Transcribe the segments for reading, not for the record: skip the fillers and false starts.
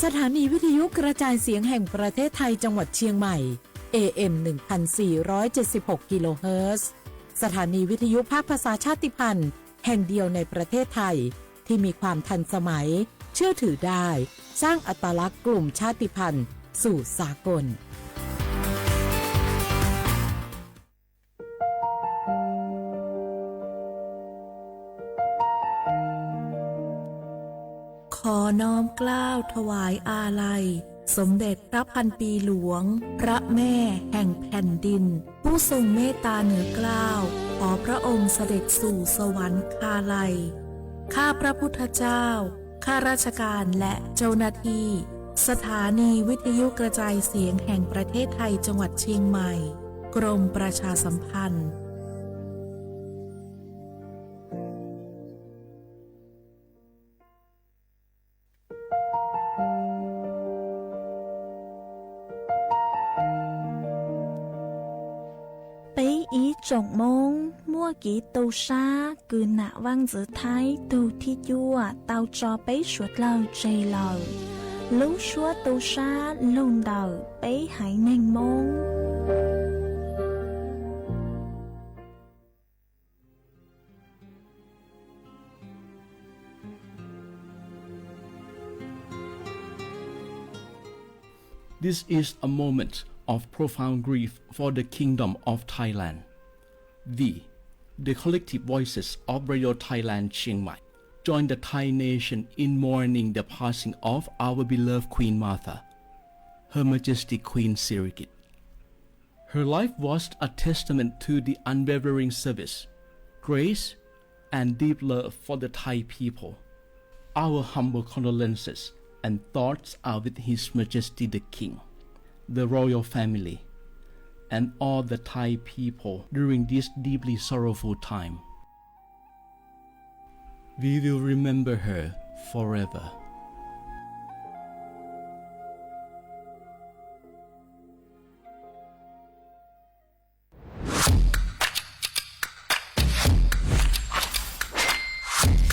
สถานีวิทยุกระจายเสียงแห่งประเทศไทยจังหวัดเชียงใหม่ AM 1476 กิโลเฮิรตซ์สถานีวิทยุภาคภาษาชาติพันธุ์แห่งเดียวในประเทศไทยที่มีความทันสมัยเชื่อถือได้สร้างอัตลักษณ์กลุ่มชาติพันธุ์สู่สากลขอน้อมเกล้าถวายอาลัยสมเด็จพระพันปีหลวงพระแม่แห่งแผ่นดินผู้ทรงเมตตาเหนือเกล้าขอพระองค์เสด็จสู่สวรรคาลัยข้าพระพุทธเจ้าข้าราชการและเจ้าหน้าที่สถานีวิทยุกระจายเสียงแห่งประเทศไทยจังหวัดเชียงใหม่กรมประชาสัมพันธ์trọng môn mua kỹ tàu xa cứ nạ văn giữa thái tàu thi chua tàu cho bấy suốt lâu chây lầu lúc suốt tàu xa lông đầu bấy hãy nên môn This is a moment of profound grief for the Kingdom of Thailand. The collective voices of Radio Thailand Chiang Mai join the Thai nation in mourning the passing of our beloved Queen Martha, Her Majesty Queen Sirikit. Her life was a testament to the unwavering service, grace, and deep love for the Thai people. Our humble condolences and thoughts are with His Majesty the King, the royal family, and all the Thai people during this deeply sorrowful time. We will remember her forever.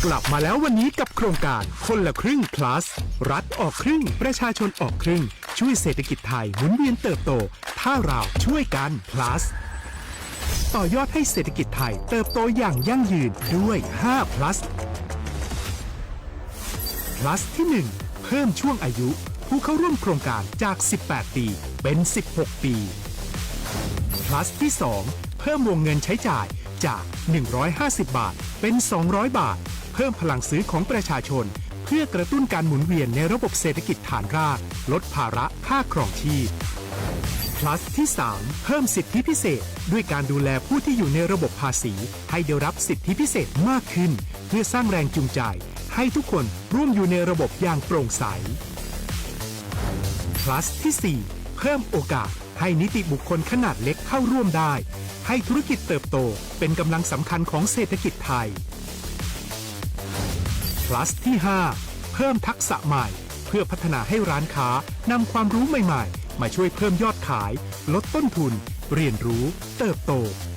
กลับมาแล้ววันนี้กับโครงการคนละครึ่ง plus รัฐออกครึ่งประชาชนออกครึ่งช่วยเศรษฐกิจไทยหมุนเวียนเติบโตถ้าเราช่วยกัน plus ต่อยอดให้เศรษฐกิจไทยเติบโตอย่างยั่งยืนด้วย5 plus plus ที่ 1 เพิ่มช่วงอายุผู้เข้าร่วมโครงการจาก18ปีเป็น16ปีplus ที่ 2 เพิ่มวงเงินใช้จ่ายจาก150บาทเป็น200บาทเพิ่มพลังซื้อของประชาชนเพื่อกระตุ้นการหมุนเวียนในระบบเศรษฐกิจฐานรากลดภาระค่าครองชีพ plus ที่ 3 เพิ่มสิทธิพิเศษด้วยการดูแลผู้ที่อยู่ในระบบภาษีให้ได้รับสิทธิพิเศษมากขึ้นเพื่อสร้างแรงจูงใจให้ทุกคนร่วมอยู่ในระบบอย่างโปร่งใส plus ที่ 4 เพิ่มโอกาสให้นิติบุคคลขนาดเล็กเข้าร่วมได้ให้ธุรกิจเติบโตเป็นกำลังสำคัญของเศรษฐกิจไทย plus ที่ 5 เพิ่มทักษะใหม่เพื่อพัฒนาให้ร้านค้านำความรู้ใหม่ๆมาช่วยเพิ่มยอดขายลดต้นทุนเรียนรู้เติบโต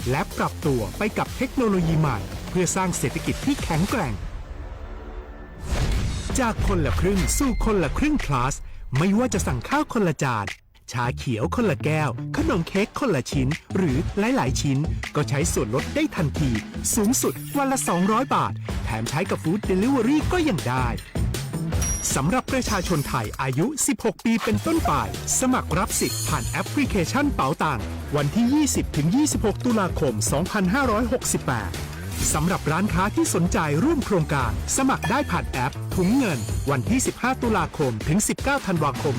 และปรับตัวไปกับเทคโนโลยีใหม่เพื่อสร้างเศรษฐกิจที่แข็งแกร่งจากคนละครึ่งสู่คนละครึ่ง plus ไม่ว่าจะสั่งข้าวคนละจานชาเขียวคนละแก้วขนมเค้กคนละชิ้นหรือหลายๆชิ้นก็ใช้ส่วนลดได้ทันทีสูงสุดวันละ200บาทแถมใช้กับฟู้ดเดลิเวอรี่ก็ยังได้สำหรับประชาชนไทยอายุ16ปีเป็นต้นไปสมัครรับสิทธิ์ผ่านแอปพลิเคชันเป๋าตังค์วันที่ 20-26 ตุลาคม 2568สำหรับร้านค้าที่สนใจร่วมโครงการสมัครได้ผ่านแอปถุงเงินวันที่ 15 ตุลาคมถึง 19 ธันวาคม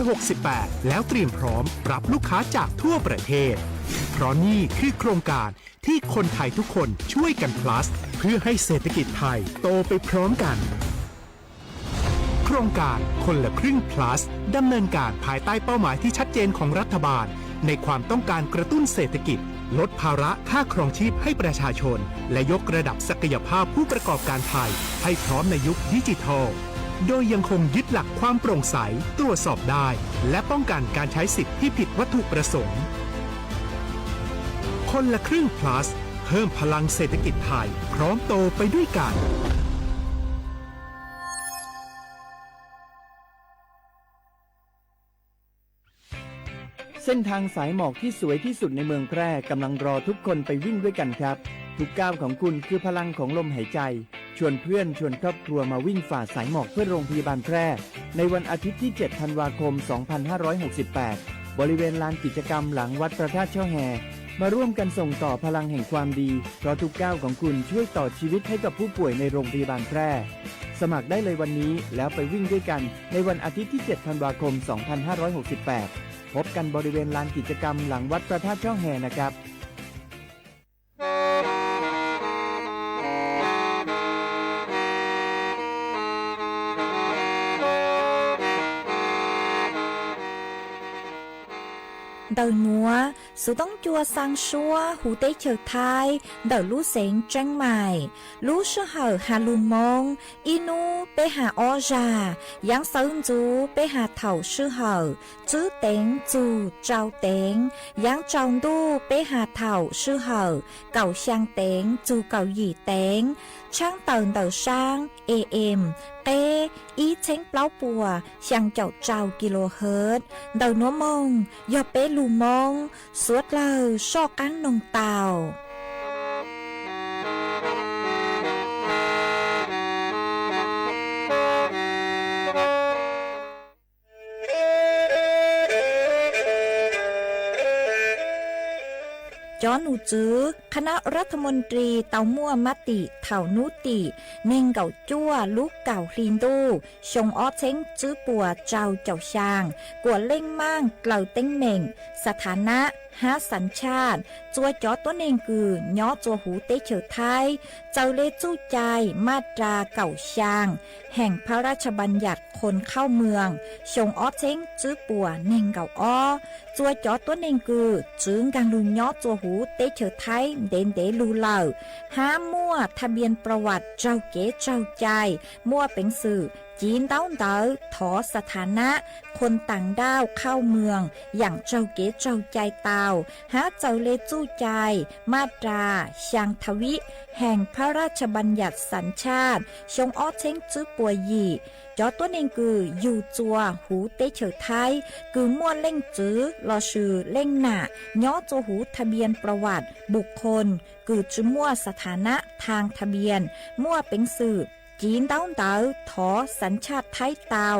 2568 แล้วเตรียมพร้อมรับลูกค้าจากทั่วประเทศเพราะนี่คือโครงการที่คนไทยทุกคนช่วยกัน plus เพื่อให้เศรษฐกิจไทยโตไปพร้อมกันโครงการคนละครึ่ง plus ดำเนินการภายใต้เป้าหมายที่ชัดเจนของรัฐบาลในความต้องการกระตุ้นเศรษฐกิจลดภาระค่าครองชีพให้ประชาชนและยกระดับศักยภาพผู้ประกอบการไทยให้พร้อมในยุคดิจิทัลโดยยังคงยึดหลักความโปร่งใสตรวจสอบได้และป้องกันการใช้สิทธิ์ที่ผิดวัตถุประสงค์คนละครึ่ง plus เพิ่มพลังเศรษฐกิจไทยพร้อมโตไปด้วยกัน เส้นทางสายหมอกที่สวยที่สุดในเมืองแพร่กำลังรอทุกคนไปวิ่งด้วยกันครับทุกก้าวของคุณคือพลังของลมหายใจชวนเพื่อนชวนครอบครัวมาวิ่งฝ่าสายหมอกเพื่อโรงพยาบาลแพร่ในวันอาทิตย์ที่ 7 ธันวาคม 2568 บริเวณลานกิจกรรมหลังวัดพระธาตุช่อแฮมาร่วมกันส่งต่อพลังแห่งความดีเพราะทุกก้าวของคุณช่วยต่อชีวิตให้กับผู้ป่วยในโรงพยาบาลแพร่สมัครได้เลยวันนี้แล้วไปวิ่งด้วยกันในวันอาทิตย์ที่ 7 ธันวาคม 2568 พบกันบริเวณลานกิจกรรมหลังวัดพระธาตุช่อแฮนะครับ Đầu múa, số đông chua sang xua, hú tế chờ thai, đầu lũ xén tranh mài, lũ sư hở hà lù mông, inu bê hà o già, giáng sớm chú bê hà thảo sư hở, chứ tên chú trao tên, giáng trong đu bê hà thảo sư hở, cầu sang tên chú cầu gì tên, trang tờn đầu sang, em, tê, ý chánh pláu bùa, sang chậu trao kHz, đầu nó mông, do bê lù mông, suốt lờ so cán nông tàu. Chó nụ chứ, คณะรัฐมนตรีเตามั่วมติเถานุติเน่งเก่าจั่วลูกเก่าคลีนดูชงอ้อเช้งจื้อปัวเจ้าเจ้าช่างกัวเล่งมั่งเกลาเต้งเหม่งสถานะหาสัญชาติจัวจอตัวเน่งกือย้อจัวหูเตเฉอไทยเจ้าเล่จู้ใจมาตราเก่าช่างแห่งพระราชบัญญัติคนเข้าเมืองชงอ้อเช้งจื้อปัวเน่งเก่าอ้อจัวจอตัวเน่งกือจึงกังลุนย้อจัวหูเตเฉอไทยเด่นเดลูเหล่าห้ามั่วทะเบียนประวัติเจ้าเก๋เจ้าใจมั่วเป็นสื่อจีนเต้าเต๋อถอสถานะคนต่างด้าวเข้าเมืองอย่างเจ้าเก๋เจ้าใจเตาหาเจ้าเลจู้ใจมาตราช่างทวิแห่งพระราชบัญญัติสัญชาติชงอ้อเช้งจื้อปัวหยี่จอตัวเองคืออยู่จัวหูเตเฉอไทยคือมั่วเล่งจื้อรอชื่อเล่งหน้าย้อจัวหูทะเบียนประวัติบุคคลคือจื้อมั่วสถานะทางทะเบียนมั่วเป็นสื่อจีนเต้าเต๋อถอสัญชาติไทยเตา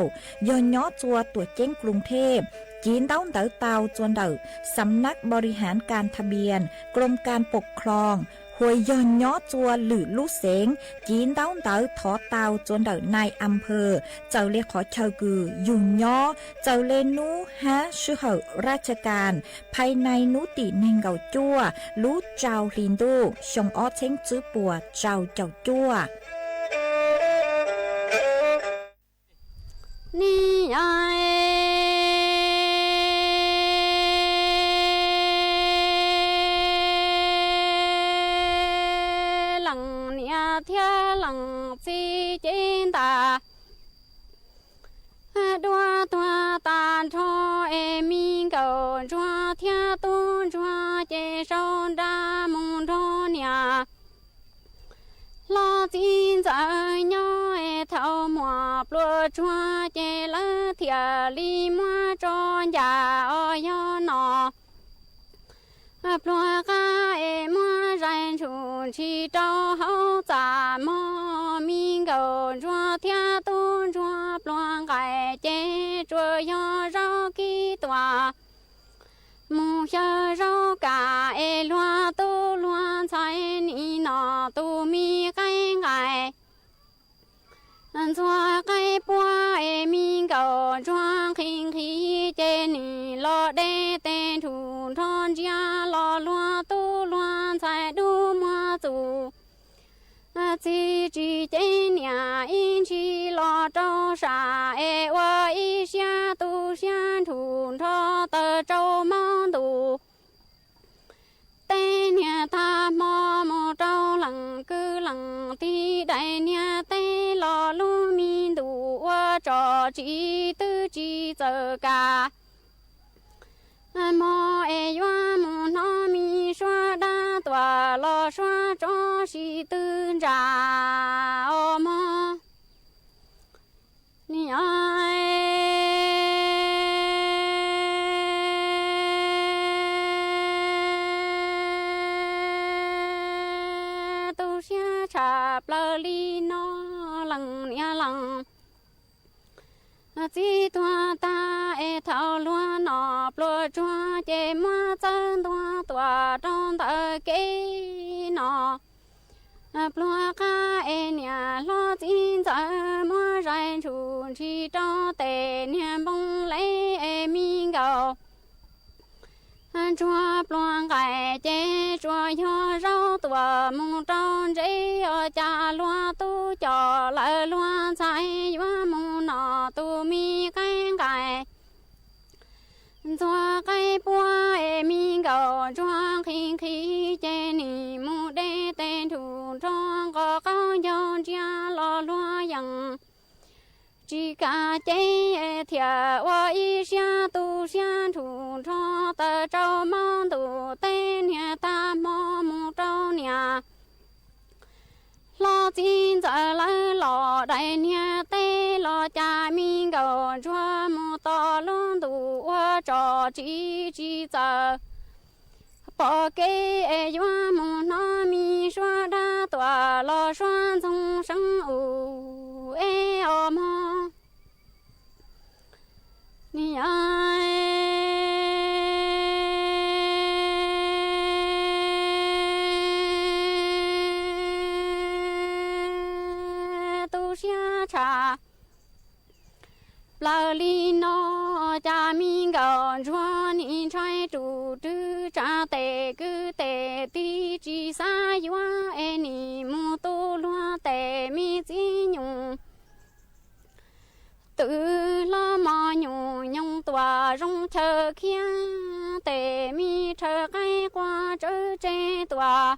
ย้อนย้อจัวตัวเจ้งกรุงเทพจีนเต้าเต๋อเตาจวนเด๋อสำนักบริหารการทะเบียนกรมการปกครองหวยย้อนย้อจัวหรือลูกเสงจีนเต้าเต๋อถอเตาจวนเด๋อนายอำเภอเจ้าเลขอเชากือยุ่งย้อเจ้าเลนูฮะชื่อเหอราชการภายในนุติเนงเก่าจัวรู้เจ้าลินดูชงอ้อเช้งจื้อปัวเจ้าเจ้าจัวนี่ไอหลังเนี่ยเทียหลังซีจินตาดัวตัวตาทอเอมิงเก่าจัวเทียตุนจัวเจชอนดามุนทอเนี่ยlo tin giờ nhoi thâu mùa plua chua chê lơ thìa li mua cho nhà ơi nọ plua ca e mua rèn chủ chi trâu hậu giả mò min cầu chua thia tu chua plua cải chê chua yo rau ki tòa mù sơ rau cả e loa tu loa trái ni nọ tu mi cái ngày chua cái bua e mi cầu chua khinh khí chê ni lo đê tên thủ thon chia lo loa tu loa trái đu mua tu chỉ chê nhà in chi lo trâu sa e wa i xia tu xia thủ thọ tờ trâu mong tu tê nhà ta mò mò trâu lằng cứ lằng ti đại nhà tê lo lu mi tu wa trò chỉ tư chỉ giờ cả mò e yoa mò nó mi xoa đa tòa lo xoa cho si tư ra o mò ni ai bờ li nó lằng nia lằng chỉ tua ta thảo lúa nọ bờ chua chè mua chân tua trong tờ kê nọ bờ cá nhà lo chín giờ mua rải chủ chỉ cho tệ nhà bông lấy mi gạo chua bông cải chè chua nhỏ rau tua mùng tròn dễ ở cha lúa tu cho lại lúa trái hoa mùng nọ tu mi cái cải chua cái bua mi gạo chua khi chè nì mù đê tên thủ trong có cao gió chia lo lúa yang chỉ cả chế thiệt và ý xa tu xa thủ cho tờ trâu mong tu tên nhà ta mò mù trâu nhà lo chín giờ lấy lo đại nhà tê lo cha mi gầu cho mù to luôn tu và trò chỉ giờ bỏ cái hoa mù nó mi xóa đa tòa lo xoan sông sông u ôm ho ni ai tu xia cha bờ li nó cha mi gạo cho ni trai chủ tư cha tệ cứ tệ ti chỉ sa yua ni mu tu lua tệ mi chỉ nhung tự lo mò nhung nhung tòa rong chờ kia tệ mi chờ cái qua trở chế tòa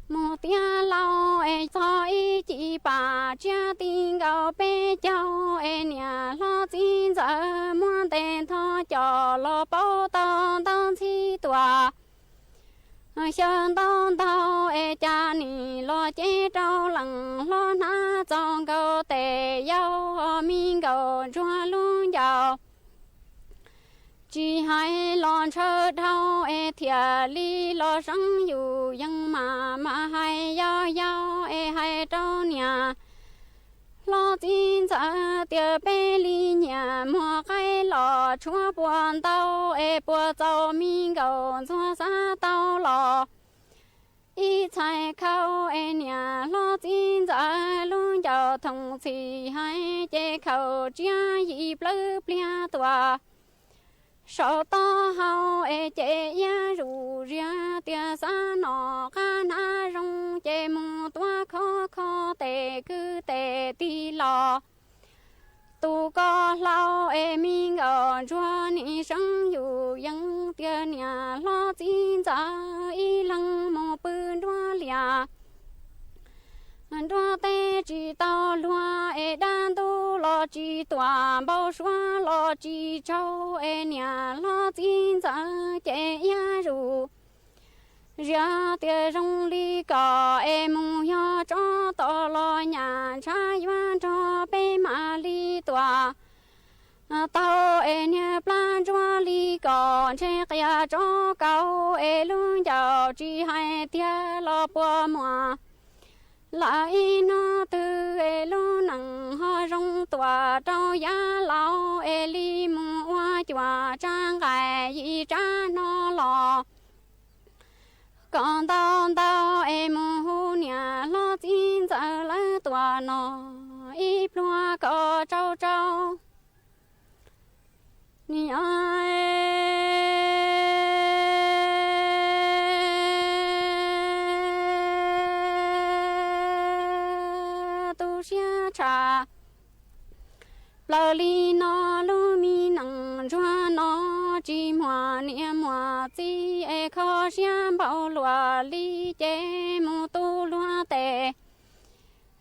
một tia lâu cho ý chỉ bà cha tin gạo bé cháu nhà lo chín giờ muốn tên thọ cho lo bao tao tao chi tòa sơn tao tao cha nì lo chế trâu lằng lo na trong gạo tệ yêu mình gạo chua luôn giàu chỉ hay lo chờ đau thiệt li lo răng dù nhưng mà hay giao hay trâu nhà lo tin giờ tiệt bé li nhà mua cái lo chúa buồn tao buồn tao mình gạo chúa xa tao lo ý chạy khâu nhà lo tin giờ luôn giàu thông thì hay chế khâu chia dịp lỡ bia tòa sợ to hao chế ya rủ ra tia xa nọ ca na rong chế mù toa khó tệ cứ tệ ti lò tu có lao mình ở chua ni sống dù yang tia nhà lo chín giờ y lăng mò bự đoa lia đoa tê chỉ tao loa đan tu lo chỉ tòa bao xóa lo chỉ châu nhà lo chín giờ chế ya rủ ra tia rong li cò mù yo cho to lo nhà cha yuan cho bé mà li tòa tao nhà plan cho li cò che kia cho cao luôn giàu chỉ hai tia lo bùa mùa lại nó từ luôn nặng ho rong tòa trâu giá lao li mua chùa trang gài gì cha nó lò còn tao mù nhà lo chín giờ lấy tòa nó ít loa có trâu ni ai tu xia cha lờ li nó lu mi nặng choa nó chỉ mua niệm mua chỉ khó xiêm bao lúa li chế mu tu lúa tệ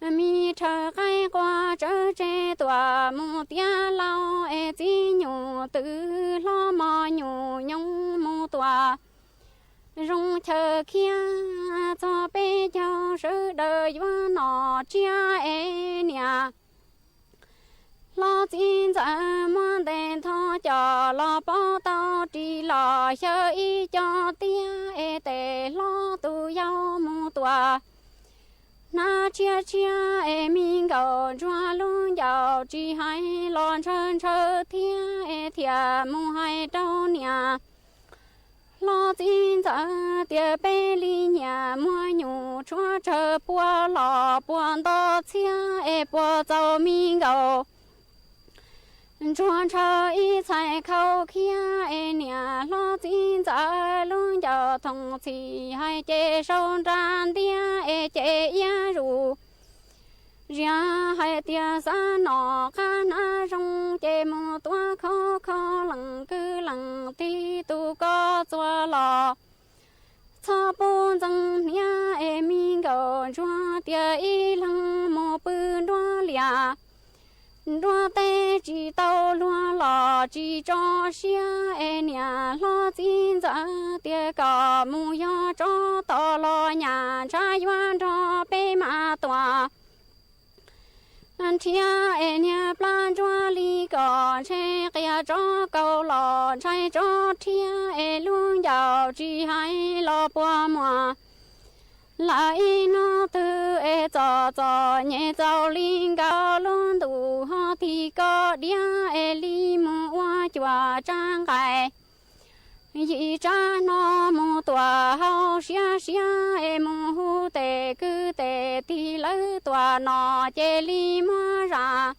mi chờ cái qua trở chế tòa mu tia lao chỉ nhủ tự lo mò nhủ nhung mu tòa rong chờ kia cho bé cho sự đời và nó chia nhà lo chín giờ muốn đèn thọ cho lo bao tao chỉ lo chơi cho tia tệ lo tu yêu mu tòa na chia chia mình cầu cho luôn giàu chỉ hay lon chân chờ thiên thiệt mu hay đâu nhà lo tin giờ tiệt bê li nhà mua nhủ cho chờ bùa lò buồn to chia bùa giàu mình cầu cho chờ ý chạy khâu kia nhà lo tin giờ luôn giờ thông chỉ hay chế sâu tràn tia chế ia ru ria hay tia sa nọ khăn a rong chế mù tua khó khó lằng cứ lằng ti tu có chua lò cho bốn dòng nia mình cầu cho tia ý lằng mò bự đoa lia đoa tê chỉ tàu loa lò chỉ cho xia nhà lo tin giờ tia cò mu yo cho tàu lo nhà cha yuan cho bê ma tòa anh thia nhà plan cho li cò che kia cho cầu lò chạy cho thia luôn giàu chỉ hay lo bùa mùa lại nó từ cho nhẹ giàu linh cao luôn đủ họ thì có đĩa li mua hoa chùa trang cài dị cha nó mua tòa hao xia xia mua hu tề cứ tề thì lấy tòa nó chê li mua ra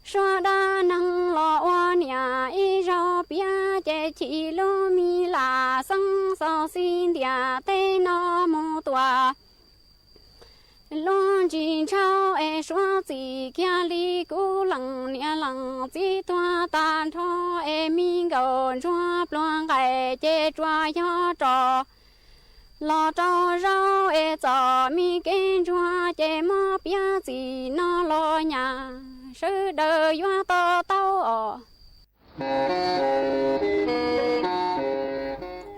xóa đa năng lo hoa nhà y rau bia chê chỉ lô mi là sang sao xin địa tê nó mua tòa luôn chỉ trao xóa chỉ kia li cú lằng nia lằng chỉ toa tan cho mình cầu cho plong cái chê choa yo trò lo trò rau cho mi kén choa chê mò bia chỉ nó lo nhà sư đời yo to tao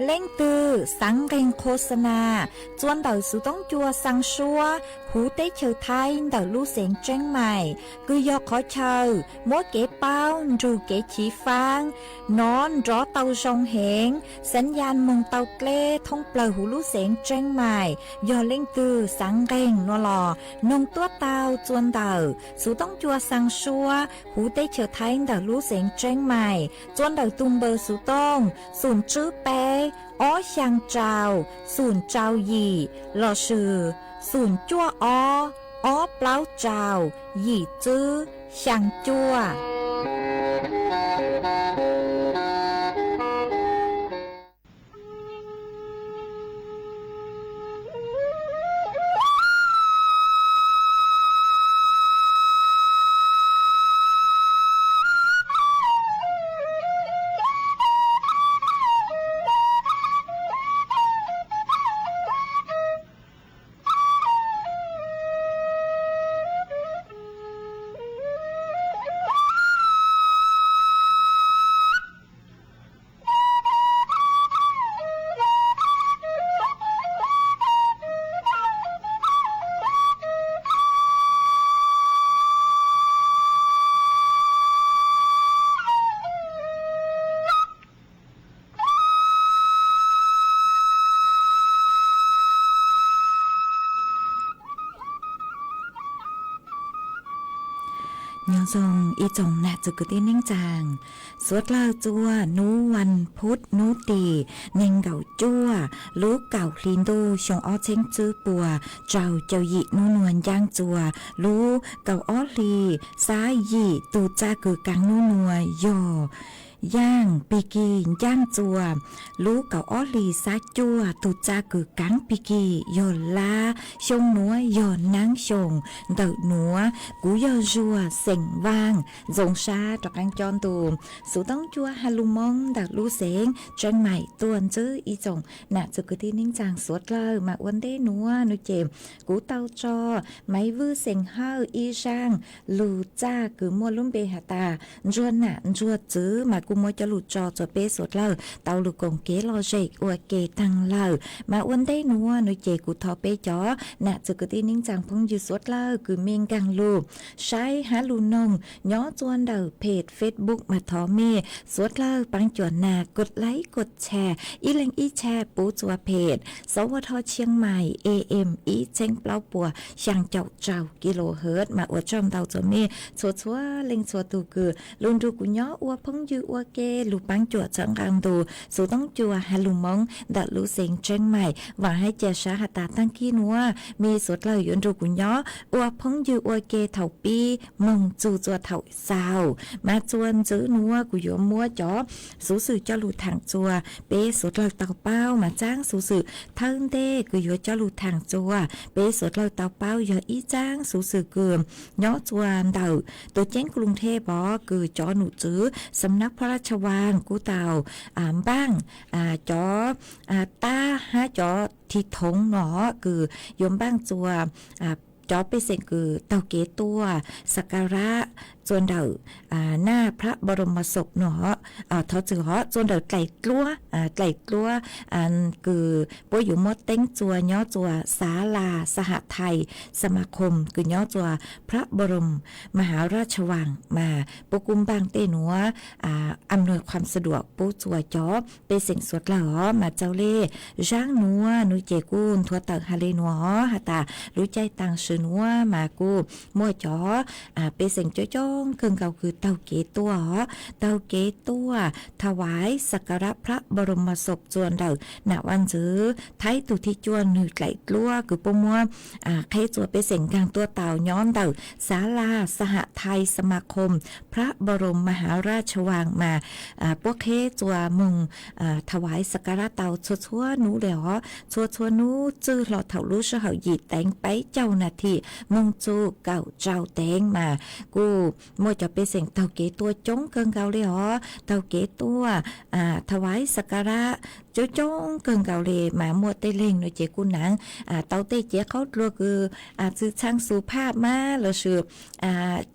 เล่งตือสังเกงโฆษณาจวนเต่าสุต้องจัวสังชัวหูเต้เชอไทยเต่าลู่เสียงเจ้งใหม่คือยอขอเชอมัวเก๋เป้าจูเก๋ฉีฟางนอนรอเต่าทรงเหงสัญญาณมงเต่าเกล้ท่องเปล่าหูลู่เสียงเจ้งใหม่ยอเล่งตือสังเกงนัวหล่อนงตัวเต่าจวนเต่าสุต้องจัวสังชัวหูเต้เชอไทยเต่าลู่เสียงเจ้งใหม่จวนเต่าตุมเบอร์สุต้องศูนย์จื้อเป้อ้อช่างเจ้าศูนย์เจ้าหยี่หล่อชื่อศูนย์จั่วอ้อเปล่าเจ้าหยี่จื้อช่างจั่ว nhớ dòng y chồng nạ từ cái tên ninh chàng suốt lao chua núวันพุธnú tì ninh gạo chua lú gạo linh đô xong ó chênh chư bùa trào chào dị nú nuôn giang chua lú gạo ó lì xá dị tù cha cử cáng nú nùa yòย่างปีกีย่างจัวลูกเก่าอ้อลีซาจัวตุจากือกังปีกียอลาชงนัวยอนางชงเดาหนัวกูยอจัวเส็งวางจงชาตะกังจอนตูสูต้องจัวฮาลุมองดักลูเสงจังใหม่ตวนจื้ออีจงน่ะจะกึที่นิ่งจางสวดเลยมาวันเดนัวนุเจมกูเตาจอไม้วื้อเส็งเฮาอีช่างลูจ้ากือมัวลุ่มเบหตาจวนน่ะจวดจื้อมา กูมัวจะหลุดจอจะเป้สดเลอเตาลูกกงเกลอเจกอวเกตังเลอมาอ้วนได้นัวหน่วยเจกูทอเป้จอน่ะจะกตีนิ่งจังพงยืดสดเลอคือเมียงกังลูใช้หาลูนงย้อจวนเดอเพจ Facebook มาทอเมสดเลอปังจวนนากดไลค์กดแชร์อีแรงอีแชร์ปูจัวเพจสวทเชียงใหม่ AM อีเจงเปล่าปัวช่างเจ้ากิโลเฮิรตซ์มาอวดจอมเตาจะเมชัวเล็งชัวตูคือลุนดูกุญย้ออวพงยืออวเกลูปังจวดจังกังดูสูต้องจัวฮาลุมงดัดลูเซงเชียงใหม่หวังให้เจชาหตาตั้งขี้นัวมีสดเลยยนดูกุญย้ออวพงยืออวเกเถาปีมงจูจัวเถาสาวมาจวนจื้อนัวกุยมัวจ๋อสูสื่อเจ้าลูทางจัวเป้สดเลยเตาเป้ามาจ้างสูสื่อเทิงเด้กุยเจ้าลูทางจัวเป้สดเลยเตาเป้ายออีจ้างสูสื่อเกิมย้อจวนเดาตัวเจ้งกรุงเทพบอคือจอหนูจื้อสำนักพระราชวังกูเตาบ้างจอตาฮะจอที่ทงหนอคือยมบ้างจัวจอไปเสกคือเตาเกตัวสักการะส่วนเดาหน้าพระบรมศพเนาะทอจือส่วนเดาไก่กลัวคือป่วยอยู่มดเต้งจัวย่อจัวศาลาสหไทยสมาคมคือย่อจัวพระบรมมหาราชวังมาปกุมบางเตหนัวอำนวยความสะดวกปูจัวจอไปเสียงสวดหล่อมาเจ้าเล่ร่างนัวนุเจกุนทัวเตอฮาเลนัวฮะตารู้ใจต่างชื่อนัวมากูมั่วจอไปเสียงจ้องเครื่องเก่าคือเตาเกตัวถวายสักการะพระบรมศพจวนเดาณวันจื้อไทยตุที่จวนหนึ่งไหลกลัวคือปมัวใครจวดไปเสียงกลางตัวเต่าย้อนเดาศาลาสหไทยสมาคมพระบรมมหาราชวังมาพวกเคจัวมุงถวายสักการะเต่าชัวนูเหลียวชัวนูจื้อหลอดเถารู้เฉาหยีแตงไปเจ้าหน้าที่มุงจูเก่าเจ้าแตงมากูมัวจะไปเสียงเต่าเกตัวจงเกิงเก่าเลยเต่าเกตัวถวายสักการะจ้องเกิงเก่าเลยมามัวเตเล่งหน่อยเจกุนังเต่าเตเจเขาตัวคือซื้อช่างสุภาพมาแล้วสืบ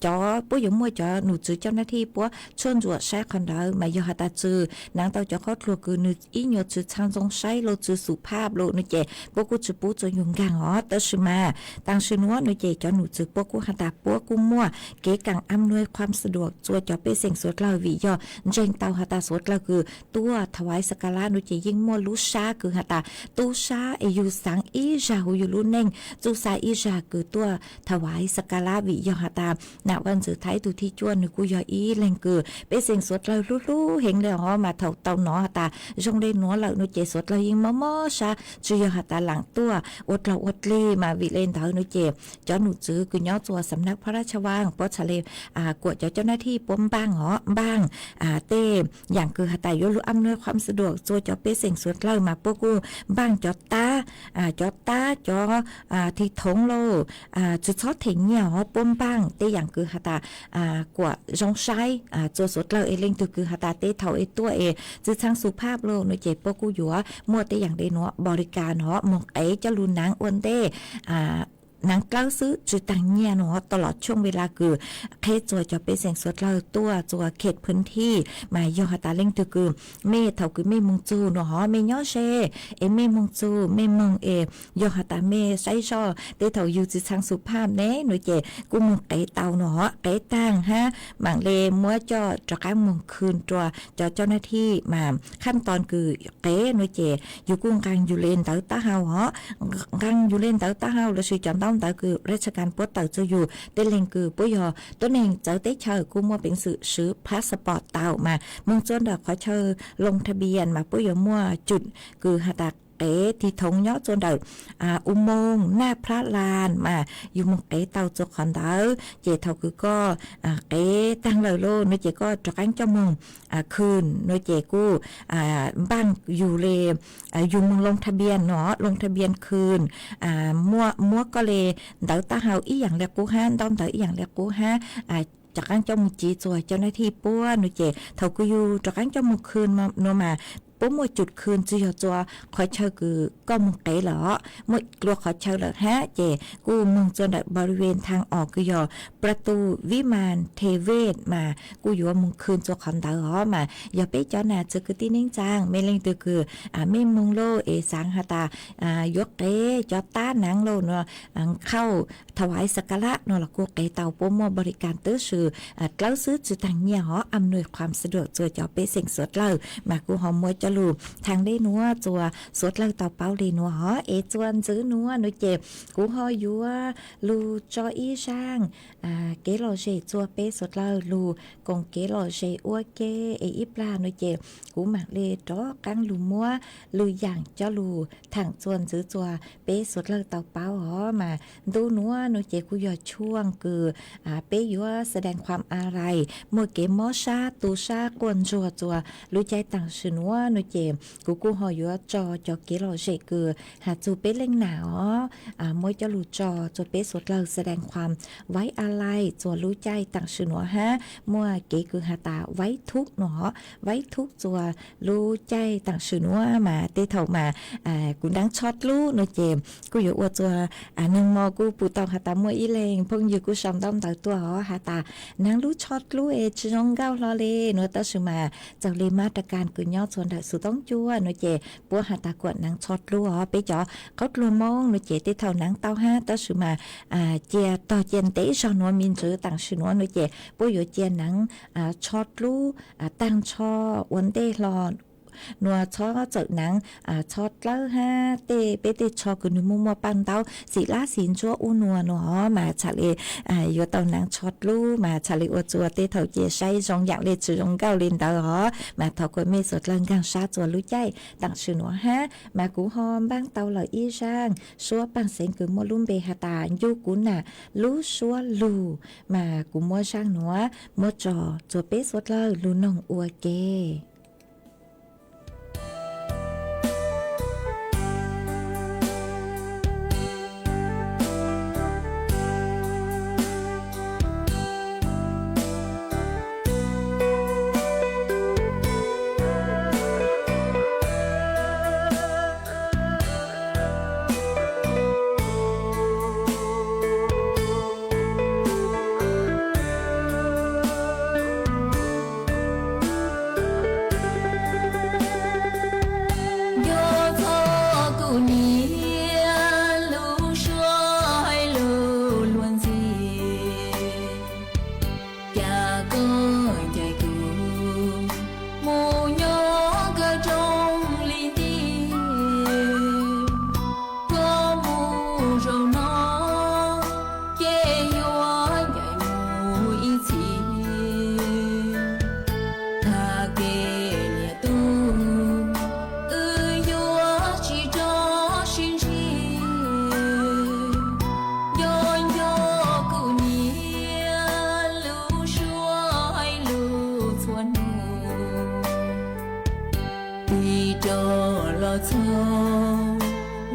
จอปุ้ยมัวจอหนูจื้อเจ้าหน้าที่ปัวชวนจวดใช้คนเดิมมายอหตาจื้อนางเต่าจอเขาตัวคือหนูอีหยดจื้อช่างจงใช้โลจื้อสุภาพโลหนูเจพวกกูจื้อปูจะยุ่งกังเตอชิมาต่างชื่อนัวหนูเจจอหนูจื้อพวกกูหตาปัวกูมัวเก๋กังอำนวยความสะดวกจวดจอไปเสียงสวดเราวิยอเจงเต่าหตาสวดเราคือตัวถวายสักการะหนูเจยิ่งมัวลุชาคือหตาตูชาอยู่สังอีจาหูอยู่ลุนเน่งจูซาอีจาคือตัวถวายสักการะวิยอหตาณวันสุดท้ายตุที่จวนหนูกูยออีแรงคือไปเสียงสวดเราลู่เห็นเลยมาเท่าเต่าหนอหตาจงได้หนัวเราหนูเจสวดเรายิ่งมอชาจูยอหตาหลังตัวอดเราอดลีมาวิเลนเท่าหนูเจจอหนูจื้อคือย่อตัวสำนักพระราชวังปอทะเลกวดเจ้าหน้าที่ปมบ้างบ้างเต้อย่างคือหตายลุอำนวยความสะดวกจวดจอเปเสียงสวดเล่ามาพวกกูบ้างจอตาจอที่ทงโลจุดชดถึงเนี่ยปมบ้างเต้อย่างคือหตากวดจงใช้จวดสวดเล่าเอเล่งตัวคือหตาเต้เท่าตัวจื้อช่างสุภาพโลหนูเจ็บพวกกูอยู่มัวเต้อย่างเดนัวบริการมงจะลุนนางอ้วนเต้นางกล้าซื้อจุดต่างเนี่ยเนาะตลอดช่วงเวลาคือเคสจัวจะเป็นเสียงสดเราตัวจัวเขตพื้นที่มายอตาเล่งตัวคือเมเท่าคือเมมงจูเนาะเมย่อเชเมมงจูเมมงยอตาเมใช้ช่อเตเท่าอยู่จิตทางสุภาพเน่หน่วยเจกูมงไก่เตาเนาะไก่ตั้งบางเลมัวจะการมงคืนตัวเจ้าหน้าที่มาขั้นตอนคือเก๋หน่วยเจอยู่กุ้งกลางอยู่เลนเตาตาเฮากลางอยู่เลนเตาตาเฮาแล้วสิจำต้องแต่คือราชการปวดเต่าจะอยู่เต้นเลงคือปุยตัวเองเจ้าเต้เชอกูมัวเป็นสื่อซื้อพาสปอร์ตเต่ามาเมืองจนดอกขอเชอลงทะเบียนมาปุยมัวจุดคือหาตักที่ทงย่อจนเดอุโมงค์หน้าพระลานมาอยู่มงเต่าจกขอนเต่าเจเท่าคือก็ตั้งเลยโลนเจก็จะกันเจ้ามงคืนนเจกูบ้านอยู่เลยอยู่มงลงทะเบียนเนาะลงทะเบียนคืนมัวก็เลยเต่าตาเฮาอีอย่างเล็กกูฮะต้อมเต่าอีอย่างเล็กกูฮะจากการเจ้ามุจีจวยเจ้าหน้าที่ป้วนหนูเจเท่ากูอยู่จากการเจ้ามุคืนมาโนมา ปุ๊บมวยจุดคืนจีจัวขอเชิญคือก็มึงเก๋เหรอมวยกลัวขอเชิญเหรอฮะเจกูมึงจนบริเวณทางออกคือยอประตูวิมานเทเวศมากูอยู่ว่ามึงคืนจัวคอนดาวมาอย่าไปจอน่ะจะคือที่นิ่งจางไม่เล่งตัวคือไม่มึงโลเอสังหตายกเก๋จอต้าหนังโลเนาะเข้าถวายสักการะเนาะละกูเก๋เตาปุ๊บมวยบริการตื้อชื่อเล้าซื้อจุดต่างเนี่ยหออำนวยความสะดวกจัวจอไปเสียงสดเล่ามากูหอมมวยจะลูทางได้นัวจัวสดเล่าเตาเป้าได้นัวหอจวนซื้อนัวนุเจ็บกูหอยัวลูจออีช่างเกลอเจจัวเป้สดเล่าลูกงเกลอเจอ้วเกอีปลานุเจ็บกูหมักเลดอกังลูมัวลูอย่างเจ้าลูทางจวนซื้อจัวเป้สดเล่าเตาเป้าหอมาดูนัวนุเจ็บกูยอช่วงคือเป้ยัวแสดงความอะไรมัวเกมอชาตูชากวนจัวรู้ใจต่างชื่อนัวนุเจ็บกูหอยัวจอเกลอเจคือหาจูเป้เล่งหนาวมวยจะรู้จเป้สดเราแสดงความไว้อะไรจัวรู้ใจต่างชื่อหนัวฮะมัวเก๋คือหาตาไว้ทุกหนอไว้ทุกจัวรู้ใจต่างชื่อหนัวมาเตเท่ามากูดังช็อตรู้หนูเจมกูอยู่อวดจัวนึงมอกูปูตองหาตามัวอีเลงพงอยู่กูชมต้อมตาตัวหาตานางรู้ช็อตรู้จงเก้าลอเลหนูตาชื่อมาจากเลมาตรการกูย่อส่วนดักสุต้องจัวหนูเจปัวหาตากวดนางช็อตรู้ไปจ่อเขาตัวมองหนูเจเตเท่านางเต้าห้าตาชื่อมาเจียต่อเจียนเตชอนวมินจือต่างชื่อนัวหนูเจปัวอยู่เจียนนังช็อตรู้ตั้งช่อวันเตลอนัวชอเจอหนังชอดเล่าฮะเตเปเตชอกุนมุมัวปันเต้าสีลาสินชัวอุนัวเนาะมาชาเลอยู่เต้าหนังชอดลู่มาชาเลอจัวเตเท่าเจใช้จงอยากเลจือจงเก้าลินเต้าหอมาเท่าก็ไม่สดเลิงกังชาจัวรู้ใจต่างชื่อนัวฮะมากูหอมบ้างเต้าเหล่าอีช่างชัวปังเสียงคือมัวลุ่มเบหตายูกุนน่ะลู่ชัวลู่มากูมัวช่างนัวมัวจอจัวเปสดเลยลู่น้องอัวเก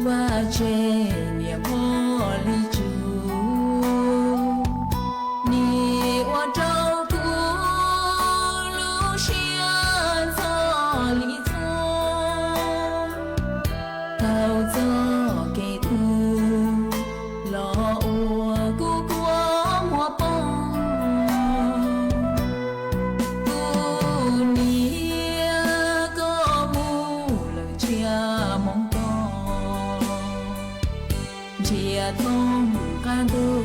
ว่าเจเนี่ยพอลิจูนี่ว่าเจ้ากูลูเชียนซอลิโซเท่าจอเกตูรออัวกูกลัวหัวปองกูเนี่ยก็มูเลยเชียมองthông ca đô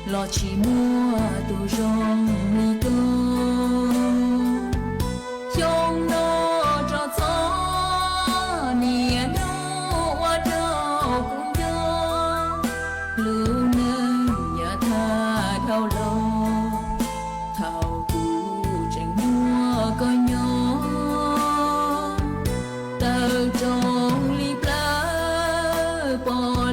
lo chỉ mua đồ rong mi tô trong nó cho gió nia đô qua đâu cũng gió lưu nâng nhà tha thao lâu thao cụ tranh mua coi nhó tờ trong ly plá bỏ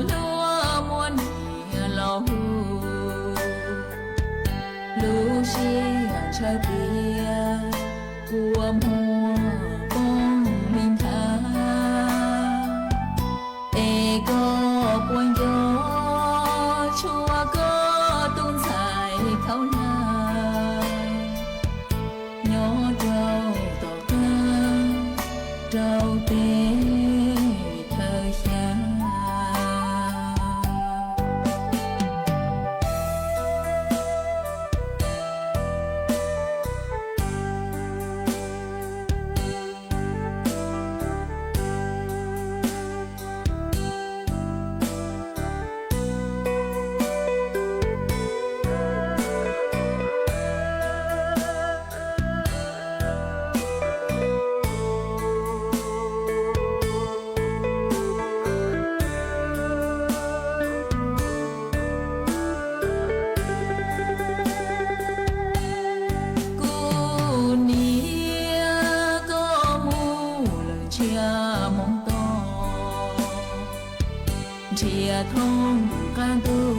nhà thông can tu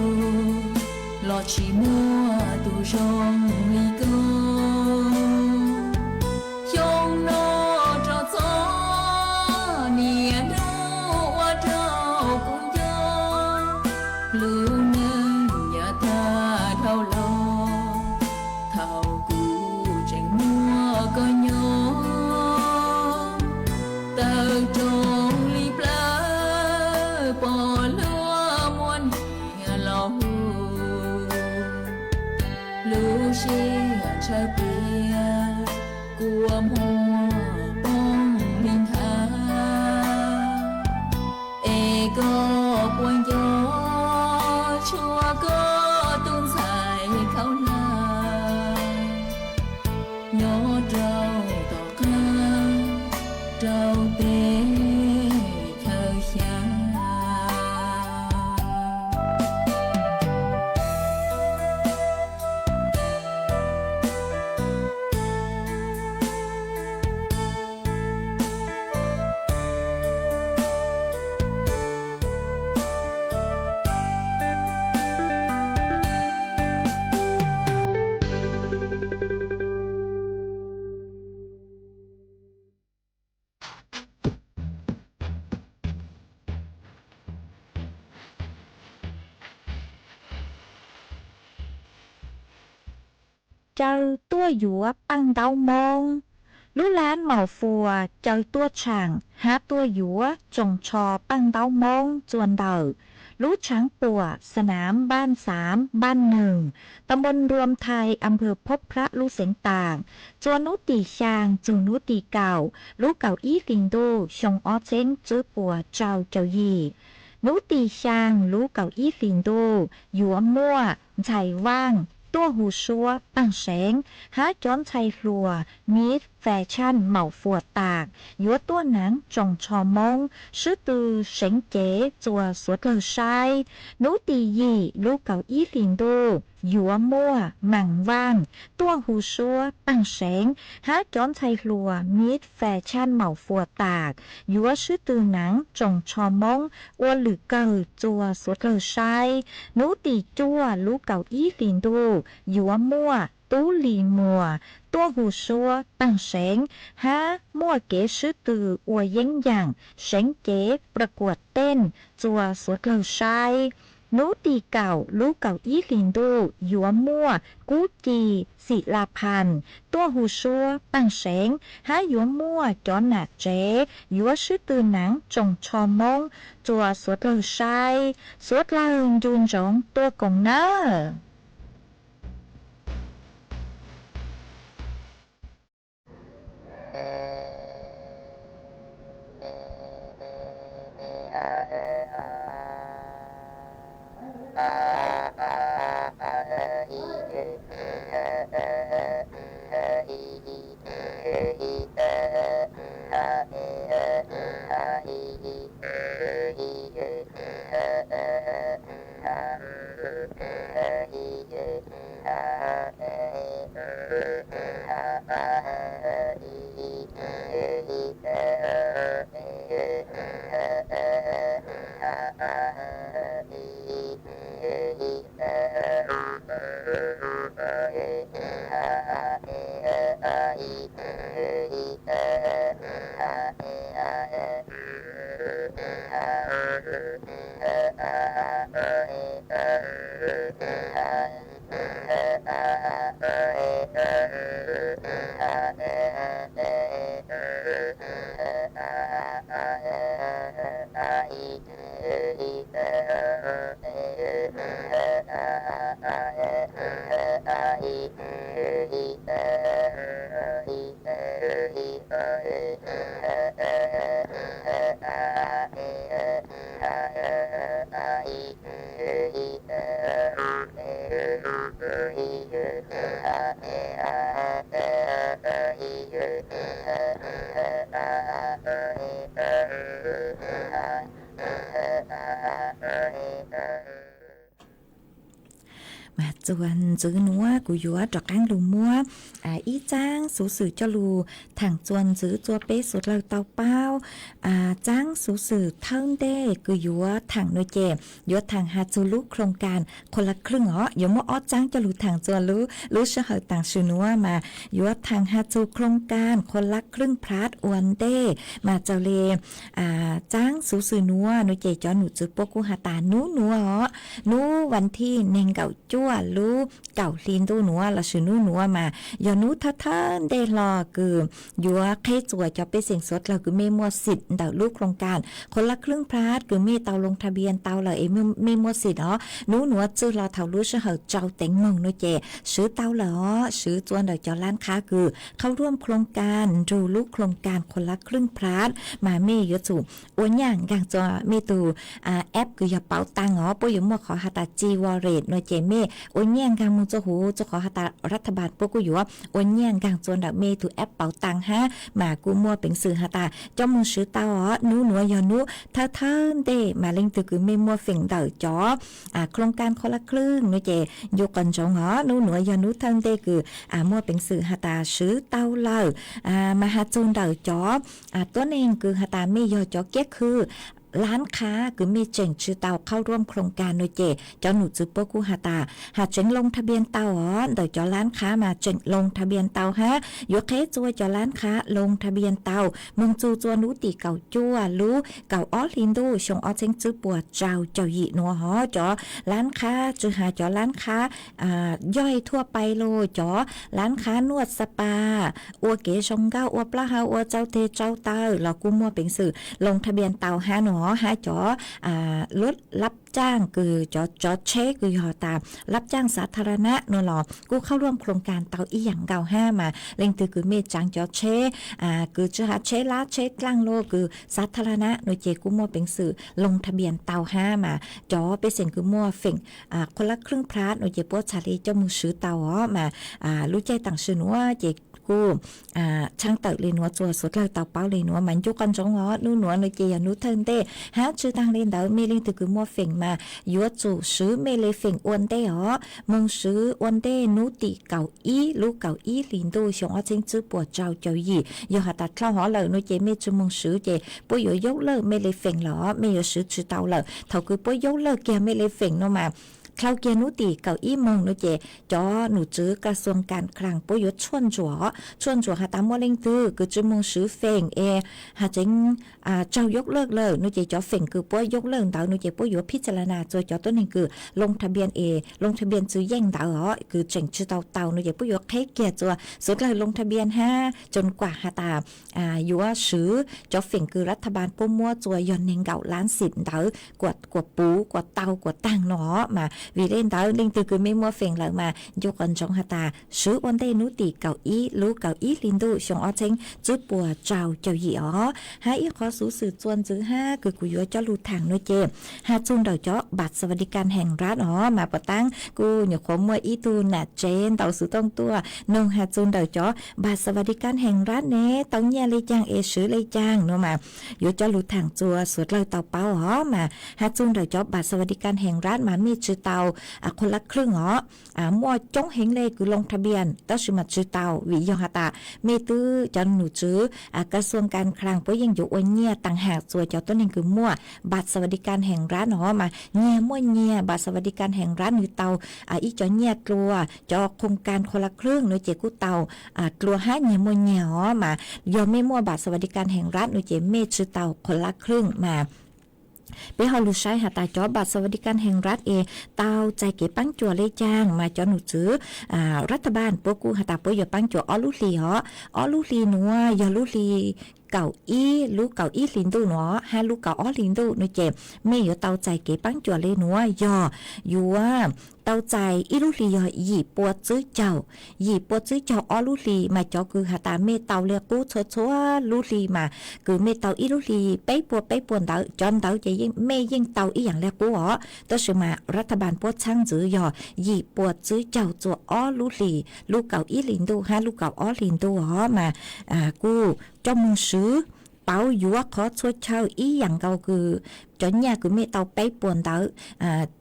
lo chỉ mua tu rong ly cô trong nó cho gió nia đâu qua trâu cũng cho lưu nâng nhà ta thao lo thao cũ tranh mua có nhớ tờ trông ly plơ bỏ lúa muôn nhà lo lưu xe trái bia của mùa bông linh hà e có buồn gió chua có tuôn dài khao la nhớ trâu tỏ ca trâu tê khơi xa Châu tua dũa băng đau mông lũ lán màu phùa châu tua chẳng há tua dũa trồng trò băng đau mông chวนđầu lũช้างปัวสนามบ้าน3บ้าน1ตำบลรวมไทยอำเภอพบพระลูเสียงต่างจวนนุตีชางจูนุตีเก่าลูเก่าอี้ฟิงดูชงอ้อเซ้งจื้อปัวเจ้าเจ้ายีนุตีชางลูเก่าอี้ฟิงดูหยัวมั่วใจว่างตัวหูชัวปังแสงหาจ้อนชัยรัวมีดแฟชั่นเหมาฝัวตากยัวตัวหนังจงชอมงชื่อตือเสงเจ๋จัวสวดเลอชายนุตียีลูกเก่าอี้ฟิงดูหยัวมั่วหมั่งว่างตัวหูชัวปังแสงหาจ้อนชัยรัวมีดแฟชั่นเหมาฝัวตากยัวชื่อตือหนังจงชอมงอ้วนหรือเกิดจัวสวดเลอชายนุตีจัวลูกเก่าอี้ฟิงดูหยัวมั่วตู้หลีมัวตัวหูชัวปังแสงหามั่วเก๋ชื่อตืออวยเย้งอย่างเสงเก๋ประกวดเต้นจัวสวดเลอชายนูตีเก่าลูกเก่าอี้ลินดูหยัวมั่วกูจีศิลาพันธ์ตัวหูชัวปังแสงหาหยัวมั่วจอนหนาเจ๊หยัวชื่อตือหนังจงชอมงจัวสวดเลอชายสวดลาหึงจูนจงตัวกงเนอ จวนจื้อนัวกูยัวจอกกังลูมัวอีจ้างสูสื่อเจ้าลูถังจวนจื้อจัวเป๊สุดเราเตาเป้าจ้างสูสื่อเท่าเด้กูยัวถังโนเจยัวถังหาจูลูโครงการคนละครึ่งอย่ามัวจ้างเจ้าลูถังจวนรู้เชื่อเหต่างชื่อนัวมายัวถังหาจูโครงการคนละครึ่งพลัดอวนเด้มาเจ้าเลจ้างสูสื่อนัวโนเจจอหนูจื้อปกูหาตานัวนูวันที่เนงเก่าจั่วรู้เก่าลีนตู้หนัวละชื่อนัวมาอย่านูท่าเดลอคือยัวแค่จั่วจะไปเสียงสดเราคือเมมัวสิทธิ์เดาลูกโครงการคนละครึ่งพลาดคือเมเตาลงทะเบียนเตาเลยเมมัวสิทธิ์นัวจื้อเราเท่ารู้เชื่อเจ้าเต็งมงโนเจซื้อเตาเลยซื้อจวนเดาเจ้าร้านค้าคือเข้าร่วมโครงการดูลูกโครงการคนละครึ่งพลาดมาเมยจู่อ้วนอย่างจะเมตูแอปคืออย่าเป๋าตังปุยมัวขอหาตาจีวอลเรตโนเจเมอ้วนอย่างกังมุงจะหูจะขอหาตารัฐบาลปุกุอยู่อ้วนอย่างกังจวนดอกเมตูแอปเป๋าตังฮะมากูมัวเป็นสื่อหาตาเจ้ามึงซื้อเตานูหนัวยอนูท่าเดมาเล่งตือคือเมมัวฝิ่งเดาจ๋อโครงการคนละครึ่งโนเจยกกันจงนูหนัวยอนูท่าเดคือมัวเป็นสื่อหาตาซื้อเตาเลยมาหาจนเดาจ๋อตัวเองคือหาตาเมยอจ๋อเก๊กคือร้านค้าคือมีเจ๋งชื่อเตาเข้าร่วมโครงการโดยเจเจ้าหนูจื้อปกูหาตาหาเจ๋งลงทะเบียนเตาโดยเจ้าร้านค้ามาเจ๋งลงทะเบียนเตาฮะยกเคสจัวเจ้าร้านค้าลงทะเบียนเตาเมืองจูจัวนูตีเก่าจัวรู้เก่าออลินดูชงออเจ๋งจื้อปัวเจ้าหยีนัวจ่อร้านค้าจื้อหาเจ้าร้านค้าย่อยทั่วไปโลจ่อร้านค้านวดสปาอัวเก๋ชงเก้าอัวปลาฮาอัวเจ้าเทเจ้าเตาเรากู้มัวเป็นสื่อลงทะเบียนเตาฮะหนอหาจ๋อรถรับจ้างคือจอเช็คคือหอตามรับจ้างสาธารณะนหลอกูเข้าร่วมโครงการเตาอีหยังเก่า5มาเล่งตือคือเมจังจอเช็คคือจะหาเช็คละเช็คกลางโลคือสาธารณะโดยเจกูมัวเป็นสื่อลงทะเบียนเตา5มาจอไปเซ็นคือมัวเฝ่งคนละครึ่งพลาดโดยเจปัวชาลีเจ้ามือซื้อเตามารู้ใจต่างชื่อนัวเจกูช่างเตอเลยนัวจัวสุดเลยเตาเป้าเลยนัวมันยุกันจงนูหนัวในเจียนูเทินเต้หาชื่อทางเล่นเดาเมลิงตือคือมัวเฝ่งมายัวจู่ซื้อเมเลเฝ่งอ้วนเต้มึงซื้ออ้วนเต้นูตีเก่าอีลูกเก่าอีลินดูชงจิงจื้อปวดเจ้ายี่ยอหาตัดเข้าหอเลยนูเจเมจูมึงซื้อเจปุยยกเลิกเมเลเฝ่งไม่ยอซื้อชื่อเตาเลยเท่าคือปุยยกเลิกเกียเมเลเฝ่งเนาะมาคราวเกียนุตีเก่าอี้มงนุเจจอหนูจื้อกระทรวงการคลังปุยชวนจัวหาตามว่าเล่งตื้อคือจื้อมงซื้อเฟงหาจิงเจ้ายกเลิกเลยนุเจจอเฟงคือปุยยกเลิกดาวนุเจปุยพิจารณาจอตัวนึงคือลงทะเบียนลงทะเบียนซื้อแย่งดาวคือเจ๋งชื่อเตานุเจปุยแค่เกียจัวสุดเลยลงทะเบียนจนกว่าหาตาอยู่ว่าซื้อจอเฟงคือรัฐบาลปุ้มมัวจัวยอนเนงเก่าล้านสินดาวกวดปูกวดเตากวดตั้งเนาะมาวีเล่นดาวลิงตือคือไม่มัวเฟ่งหลังมายกกันจงหาตาซื้อวันเดนุตีเก่าอีลูกเก่าอีลินดูชงอ้อเชงจื้อปัวเจ้าหยีหาอีขอสูสื่อจวนจื้อ5คือกูยัวเจ้าลูทางน้อยเจหาจุงเดาเจาะบัตรสวัสดิการแห่งรัฐมาปะตั้งกูอย่าขอมัวอีตูน่ะเจนเต่าสือต้องตัวนงหาจุงเดาเจาะบัตรสวัสดิการแห่งรัฐเน่ต้องแย่เลยจ้างซื้อเลยจ้างเนาะมายัวเจ้าลูทางจัวสวดเลยเต่าเป้ามาหาจุงเดาเจาะบัตรสวัสดิการแห่งรัฐมามีชื่อเต่าคนละครึ่งมัวจงเฮงเลยคือลงทะเบียนต้อชิมาชื่อเตาวิยอหาตาเมตื้อจันหนูจื้อกระทรวงการคลังเพราะยังอยู่วันเนียต่างหากส่วนเจ้าต้นนึงคือมัวบัตรสวัสดิการแห่งรัฐมาเนียมัวเนียบัตรสวัสดิการแห่งรัฐหรือเตาอีจอเนียกลัวจอโครงการคนละครึ่งหนูเจกู้เตากลัวห้าเนียมัวเนียมายอมไม่มัวบัตรสวัสดิการแห่งรัฐหนูเจเมชื่อเตาคนละครึ่งมาไปฮอลูใช้หาตาจอบัตรสวัสดิการแห่งรัฐเตาใจเก็บปังจัวเลยจ้างมาจอหนูซื้อรัฐบาลปกูหาตาปอย่าปังจัวอลูลีอลูลีนัวยาลูลีเก่าอีลูกเก่าอีลินดูเนาะฮะลูกเก่าอ้อลินดูนูเจ็บไม่อยู่เตาใจเก็บปังจัวเลยนัวยออยู่ว่าเตาใจอีลูลีหยีปวดซื้อเจ้าอ้อลูลีมาจอคือหาตาเมเตาเรียกู้ชัวลูลีมาคือเมเตาอีลูลีไปปวดเตาจอนเตาจะยิ่งไม่ยิ่งเตาอีอย่างเรียกู้ตัวสมารัฐบาลปวดช่างจื้อยอหยีปวดซื้อเจ้าจัวอ้อลูลีลูกเก่าอีลินดูฮะลูกเก่าอ้อลินดูมากูจอมึงซื้อเป้าอยู่ว่าขอช่วยเช่าอีอย่างเก่าคือ cho nhà của mẹ tàu bay buồn đỡ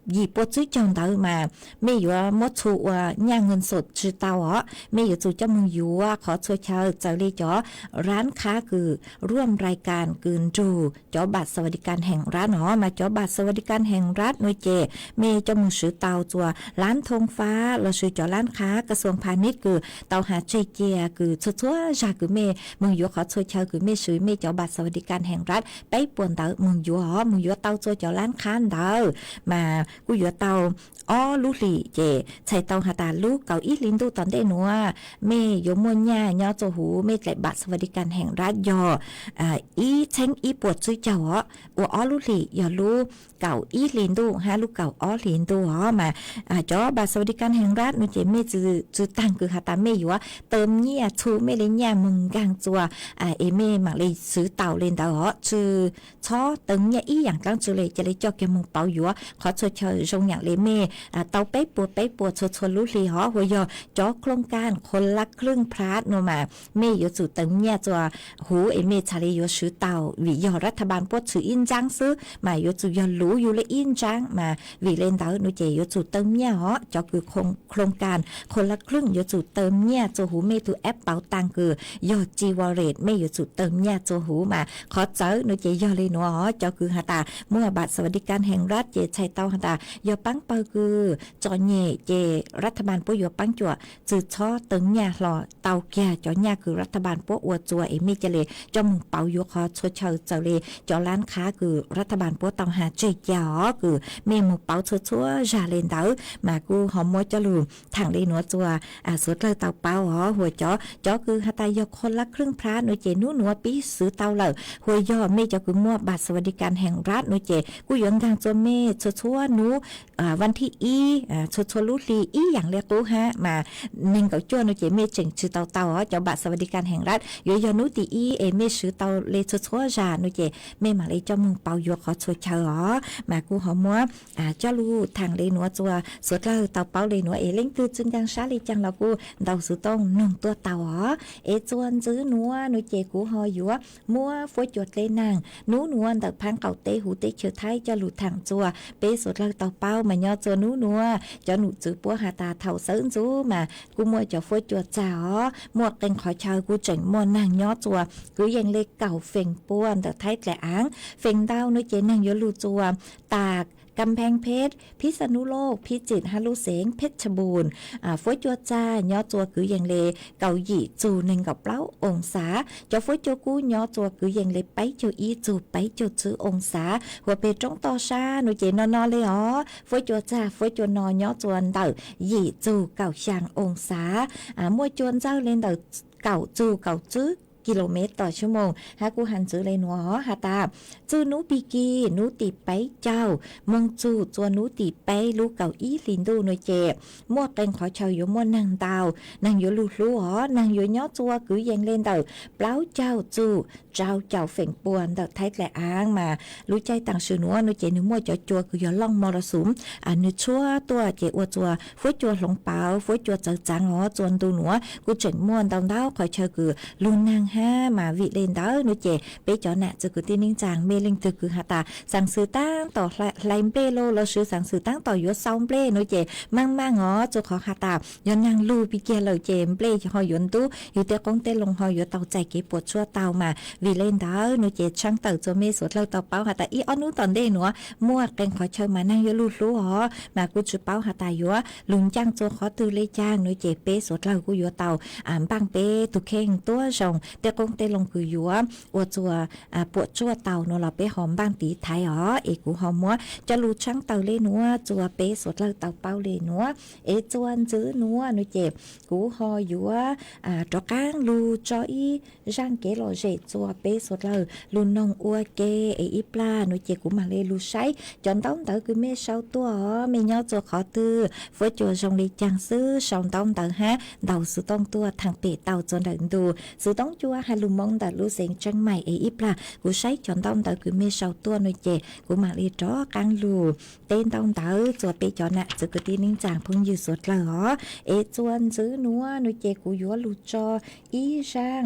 gì bố chứ chồng đỡ mà mẹ vừa mất chủ nhà ngân sốt chứ tàu ó mẹ vừa chủ choมึงอยู่ขอช่วยเชิญจะเลยจ่อร้านค้าคือร่วมรายการกืนจูจ่อบัตรสวัสดิการแห่งรัฐอ๋อมาจ่อบัตรสวัสดิการแห่งรัฐหน่วยเจเมย์จะมึงซื้อเตาจัวร้านธงฟ้าเราซื้อจ่อร้านค้ากระทรวงพาณิชย์คือเตาหาเจเจียคือชัวๆจากคือเมย์มึงอยู่ขอช่วยเชิญคือเมย์ซื้อเมย์จ่อบัตรสวัสดิการแห่งรัฐไปป่วนเตามึงอยู่อ๋อมึงอยู่เตาจัวจ่อร้านค้าเตามากูอยู่เตาอ๋อลูกหลี่เจใช้เตาหาตาลูกเก่าอีลินดูตอนได้หนัวเมย์อยู่มวนญ่าย่อโจหูเมย์แหลบัตรสวัสดิการแห่งรัฐยออีเช้งอีปวดซื้อเจ้าอ๋อลูกหลี่อย่ารู้เก่าอีลินดูฮะลูกเก่าอ๋อลินดูอ๋อมาจ่อบัตรสวัสดิการแห่งรัฐนูเจเมย์จือตั้งคือหาตาเมย์อยู่ว่าเติมเนี่ยชูเมย์เลยเนี่ยมึงกางจัวเอเมย์มาเลยซื้อเต่าเล่นเต่าอ๋อจือช้อเติมเนี่ยอีอย่างกางจือเลยจะเลยจ่อแกมึงเป่าอยู่ขอช่วยเชิญทรงอย่างเลยเมย์เตาไปปวดชวนลูกหลี่อ๋อหัวยอจ่อโครงการคนละครึ่งพลาดโนมาเมย์อยู่จุดเติมเนี่ยจัวหูเอเมย์ชาลีอยู่ซื้อเต่าวิยอรัฐบาลปวดซื้ออินจังซื้อมาอยู่จุดยอรู้อยู่เลยอินจังมาวิเล่นเต่าหนูเจอยู่จุดเติมเนี่ยอ๋อจ่อคือโครงการคนละครึ่งอยู่จุดเติมเนี่ยจัวหูเมย์ตัวแอปเป๋าตังคือยอจีวอเรตเมย์อยู่จุดเติมเนี่ยจัวหูมาขอเจอหนูเจยอเลยหนูอ๋อจ่อคือหาตาเมื่อบัตรสวัสดิการแห่งรัฐเจใช้เต่าหาตายอปังเปอคือจอเย่เจรัฐบาลปวยปังจั่วจืดช้อตึงเนี่ยหล่อเตาแก่จอเนี่ยคือรัฐบาลปวอวดจั่วเอมิเจเลจอมึงเปาอยู่ขอชดเชยเจเลจอร้านค้าคือรัฐบาลปวเตาหาเจียคือเมมึงเปาชัวๆจาเลนเตอมากูหอมมวยจะลูทางเลนัวจั่วสุดเลยเตาเปาหัวจอคือหาตายอคนละครึ่งพระหน่วยเจนู้นัวปีซื้อเตาเลยหัวยอเมจะคือมั่วบัตรสวัสดิการแห่งรัฐหน่วยเจกูย้อนทางจั่วเมชัวๆนู้วันที่ชัวลูลีอีอย่างเรียกตู้ฮะมาหนึ่งกับจ้วนเจเมจึงชื่อเตาเจ้าบัตรสวัสดิการแห่งรัฐยอนุตีอีเอเมชื่อเตาเลชัวจานุเจเมมาเลยเจ้ามึงเปายัวขอช่วยเชอมากูหอมมัวเจ้าลูทางเลนัวจัวสุดเลยเตาเปาเลนัวเอเล่งคือจึงยังชาลีจังเรากูเตาสุดต้องนุ่งตัวเตาเอจวนซื้อนัวนุเจกูหอยัวมัวฝวยจวดเลนังนู้นัวแต่พังเก่าเตหูเตเชือไทยเจ้าลูทางจัวเปสุดเลยเตาเปามาย่อจัวนัวเจ้าหนูจื้อปัวหาตาเท่าเซินจูมากูมัวจะฝวยจวดจ๋าหมวกกันขอชาวกูเจ๋งมัวนางย่อจัวกูยังเล็กเก่าเฟ่งป้วนแต่ไทยแต่อ้างเฟ่งดาวนุเจนางยลูจัวตากกำแพงเพชรพิษณุโลกพิจิตรฮารุเสงเพชรบูรณ์ฝวยจัวจ้าย่อจัวคือยังเลเก่าหยี่จูหนึ่งกับเล้าองศาจะฝวยจัวกูย่อจัวคือยังเลไปจัวอีจูไปจัวจื้อองศาหัวเปจงต่อชานุเจนอเลยฝวยจัวจ้าฝวยจัวนอย่อจวนเต่าหยี่จูเก่าช่างองศามวยจวนเจ้าเล่นเต่าเก่าจูเก่าจื้อกิโลเมตรต่อชั่วโมงหากูหันจื้อเลยหนัวหาตาจื้อนูปีกีนูตีไปเจ้ามงจูจวนนูตีไปลูกเก่าอีลินดูหน่วยเจ็บมั่วเต็งขอเชยอยู่มั่วนางดาวนางอยู่ลูลูนางอยู่ย่อจัวกือยังเล่นเต่าเปล่าเจ้าจูเจ้าเฝ่งปวนเต่าไทยแกละอ้างมารู้ใจต่างชื่อหนัวหน่วยเจนึมั่วเจ้าจัวคือย่อล่องมรสุมนึกชั่วตัวเจอวจัวฟุ้ยจัวหลงเปล่าฟุ้ยจัวเจอจังจวนดูหนัวกูเจ๋งม่วนดาวขอเชยคือลูนางมาวิเลนดาวนุเจไปจอหน้าจะคือที่นิ่งจางเมลิงตึกคือหาตาสั่งซื้อตั้งต่อไลม์เปโลเราซื้อสั่งซื้อตั้งต่อยัวซองเปลนุเจมั่งจะขอหาตาย้อนนางลูปีเกียเลยเจมเปลจะหอยยนตู้อยู่แต่กงเตลงหอยอยู่เตาใจเก็บปวดชั่วเตามาวิเลนดาวนุเจช่างเตาจะเมสดเราเตาเป้าหาตาอีออนุตอนเดหนัวมั่วแกงขอเชิญมานั่งยัวลูมากูจุดเป้าหาตายัวลุงจ้างจะขอตือเลยจ้างนุเจเปสดเรากูยัวเตาบังเปตุเข่งตัวชงแต่กงเตลงคือยัวอวดจัวปวดชั่วเตาโนเราไปหอมบ้างตีไทยเอกูหอมมัวจะรูช่างเตาเลนัวจัวเปสดเราเตาเป้าเลนัวเอจวนจื้อนัวนุเจ็บกูหอยัวจอกางลูจออีร่างเกลอเจจัวเปสดเราลูนองอัวเกอีปลานุเจ็บกูมาเลลูใช้จนต้องเตาคือเมเช้าตัวไม่ย่อจัวขอตื้อฝอยจัวจงลีจังซื้อสองต้องเตาฮะเดาสุต้องตัวทางเปเตาจนเดินดูสุต้องจัวฮาลุมองแต่ลูเสียงจังใหม่อีปลากูใช้จนต้องเตาคือเมเช้าตัวนุเจ็บกูมาเลจ้อกางลูเต้นต้องเตาจัวเปจอน่ะจะกตีนิ่งจางพึ่งอยู่สดเลยเอจวนซื้อนัวนุเจ็บกูยัวลูจออีช่าง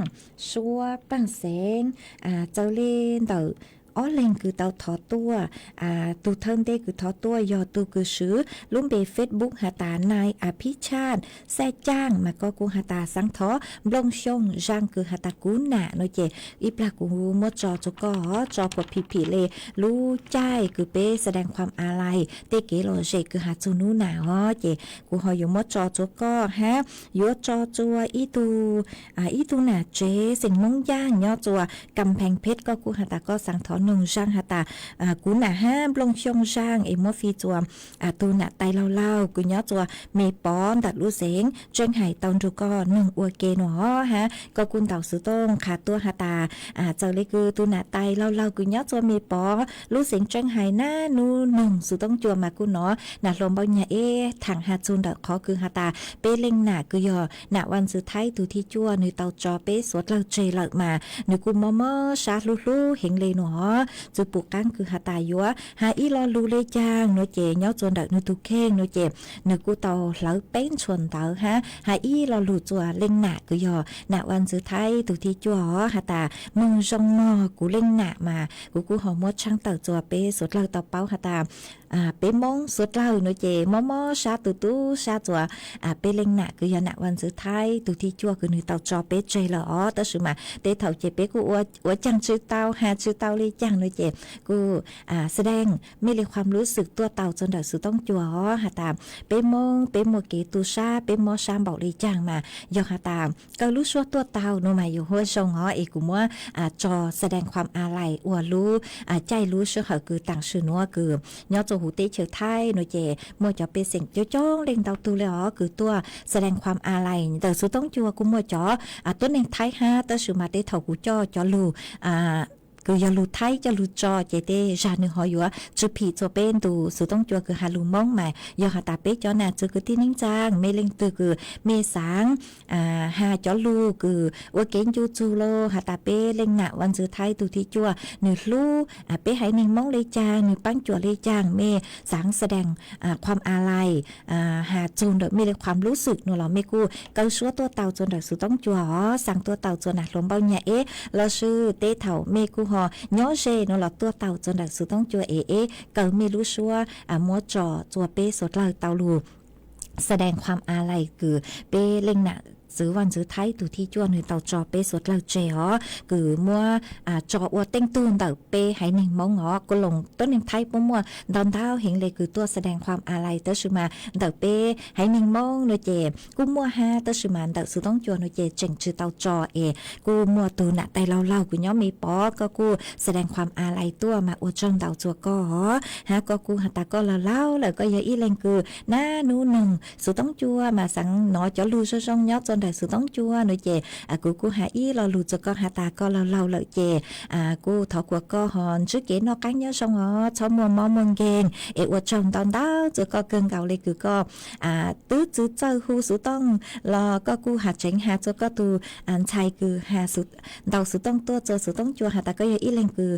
ชัวปังแสงเจ้าเล่นเตา อ้อเล่งคือเตาทอตัวตูเทิงเด้คือทอตัวยอตูคือซื้อลุ่มเบเฟซบุ๊กหาตานายอภิชาติแซ่จ้างมาก็กูหาตาสังทอบลงชงจางคือหาตากูหนาโนเจอีปลากูมดจอจุกอจอกดผีเลรู้ใจคือเป้แสดงความอาลัยเตเกโลเจคือหาจูนูหนาฮอเจกูหออยู่มดจอจุกอฮะยัวจอจัวอีตูหนาเจสิ่งมงย่างย่อจัวกำแพงเพชรก็กูหาตาก็สังทอหนึ่งจางหาตากูหนาห้ามลงชงจางเอโมฟีจัวตูหนาไตเล่ากูย่อจัวเมป้อนตัดรู้เสียงเจ้งไห่ตอนจุกอหนึ่งอัวเกหนอฮะก็กุนเต่าสือต้งขาตัวหาตาเจ้าเล็กคือตูหนาไตเล่ากูย่อจัวเมป้อรู้เสียงเจ้งไห่หน้านูหนึ่งสือต้องจัวมากูเนาะหนาลมบ่เนี่ยทางหาจูนดอกขอคือหาตาเป้เล็งหนาคือยอหนาวันสือไทยตูที่จัวในเตาจอเป้สวดเล่าเจเล่ามาในกูมอชาลูเห็นเลยหนอจูปุกกังคือหาตายัวหาอีรอลูเลยจางโนเจย่อจนดอกในตุเข่งโนเจในกูเตาเหลาเป็นชวนเตาฮะหาอีรอลูจัวเล็งหนาคือยอหนาวันสือไทยตูที่จัวหาตามึงจงมอกูเล็งหนามากูหอมดช่างเตาจัวเป้สวดเล่าเตาเป้าหาตาเป้มงสุดเล่าโนเจมอชาตูชาจัวเป้เล็งหนาคือยาหนาวันสุดท้ายตูที่จัวคือหนึ่งเตาจอเป้เจลอ๋อแต่สุมาเตเถาเจเป้กูอัวจังชื่อเตาหาชื่อเตาเลยจังโนเจกูแสดงไม่เลยความรู้สึกตัวเตาจนเดือดสุดต้องจัวอ๋อหาตามเป้มงเป้โมเกตูชาเป้มอชามบอกเลยจังมายอหาตามก็รู้ชัวตัวเตาโนมาอยู่หัวชงอ๋อเอกูมัวจอแสดงความอาลัยอัวรู้ใจรู้เชื่อเหอคือต่างชื่อนัวคือยอจหูเตเชือไทยโนเจมัวจะเป็นสิ่งจ้องเล็งเตาตูเลยอ๋อคือตัวแสดงความอาลัยแต่สุดต้องจัวกูมัวจ่อตัวเองไทยฮะแต่สุมาเตเถากูจ่อลูคือยาลูไทยจะลูจอเจเตจานึงหอยัวจุผีจัวเป็นตูสุต้องจัวคือฮาลูมองใหม่ยอหาตาเป๊กจอน่ะจือคือที่นิ่งจางเมลิงตือคือเมสังหาจอลูคือว่าเกนจูจูโลหาตาเป้เล็งหน้าวันจือไทยตูที่จัวหนึ่งลูเป้ให้นิ่งมองเลยจางหนึ่งปั้งจัวเลยจางเมสังแสดงความอาลัยหาจูนโดยไม่ได้ความรู้สึกหนูหรอไม่กูเกาชัวตัวเต่าจนแบบสุต้องจัวสั่งตัวเต่าจนหนักลมเบาเนี่ยเราชื่อเต้เถ่าเมกูหย้อเจนหลอตัวเต่าจนดักสุต้องจัวเกิดไม่รู้ชัวมัวจอจัวเป้สดเลยเต่าลูแสดงความอาลัยคือเป้เล็งหนักซื้อวันซื้อไทยตูที่จวนหนึ่งเต่าจอเป้สดเราเจอ๋อคือมัวจอวัวเต้งตูนเต่าเป้ให้หนึ่งมองอ๋อก็ลงต้นหนึ่งไทยปุ๊บมัวดอนเท้าเห็นเลยคือตัวแสดงความอาลัยเตอร์ชิมาเต่าเป้ให้หนึ่งมองโนเจกูมัวฮาเตอร์ชิมาเต่าซื้อต้องจวนโนเจเจ๋งชื่อเต่าจอกูมัวตูน่ะแต่เรากูย้อมมีป๊อก็กูแสดงความอาลัยตัวมาอวดจอมเต่าจัวก็ฮะก็กูหัตตาก็เล่าแล้วก็เยอะอีแรงคือหน้านู้หนึ่งซื้อต้องจัวมาสังหนอจะรู้ช่องย้อจนได้สุต้องจัวหน่อยเจกูหาอีเราลูจะก็หาตาก็เราเลยเจกูถอกว่าก็หอนชื่อเก๋นอกันเยอะชงอ๋อชอบมัวมอมงเกงว่าชงตอนดาวจะก็เกินเก่าเลยคือก็ตื้อจื้อเจ้าหูสุต้องรอก็กูหาเจ๋งหาจะก็ตูชายคือหาสุดดาวสุต้องตัวเจอสุต้องจัวหาตาก็ยังอีเลงคือ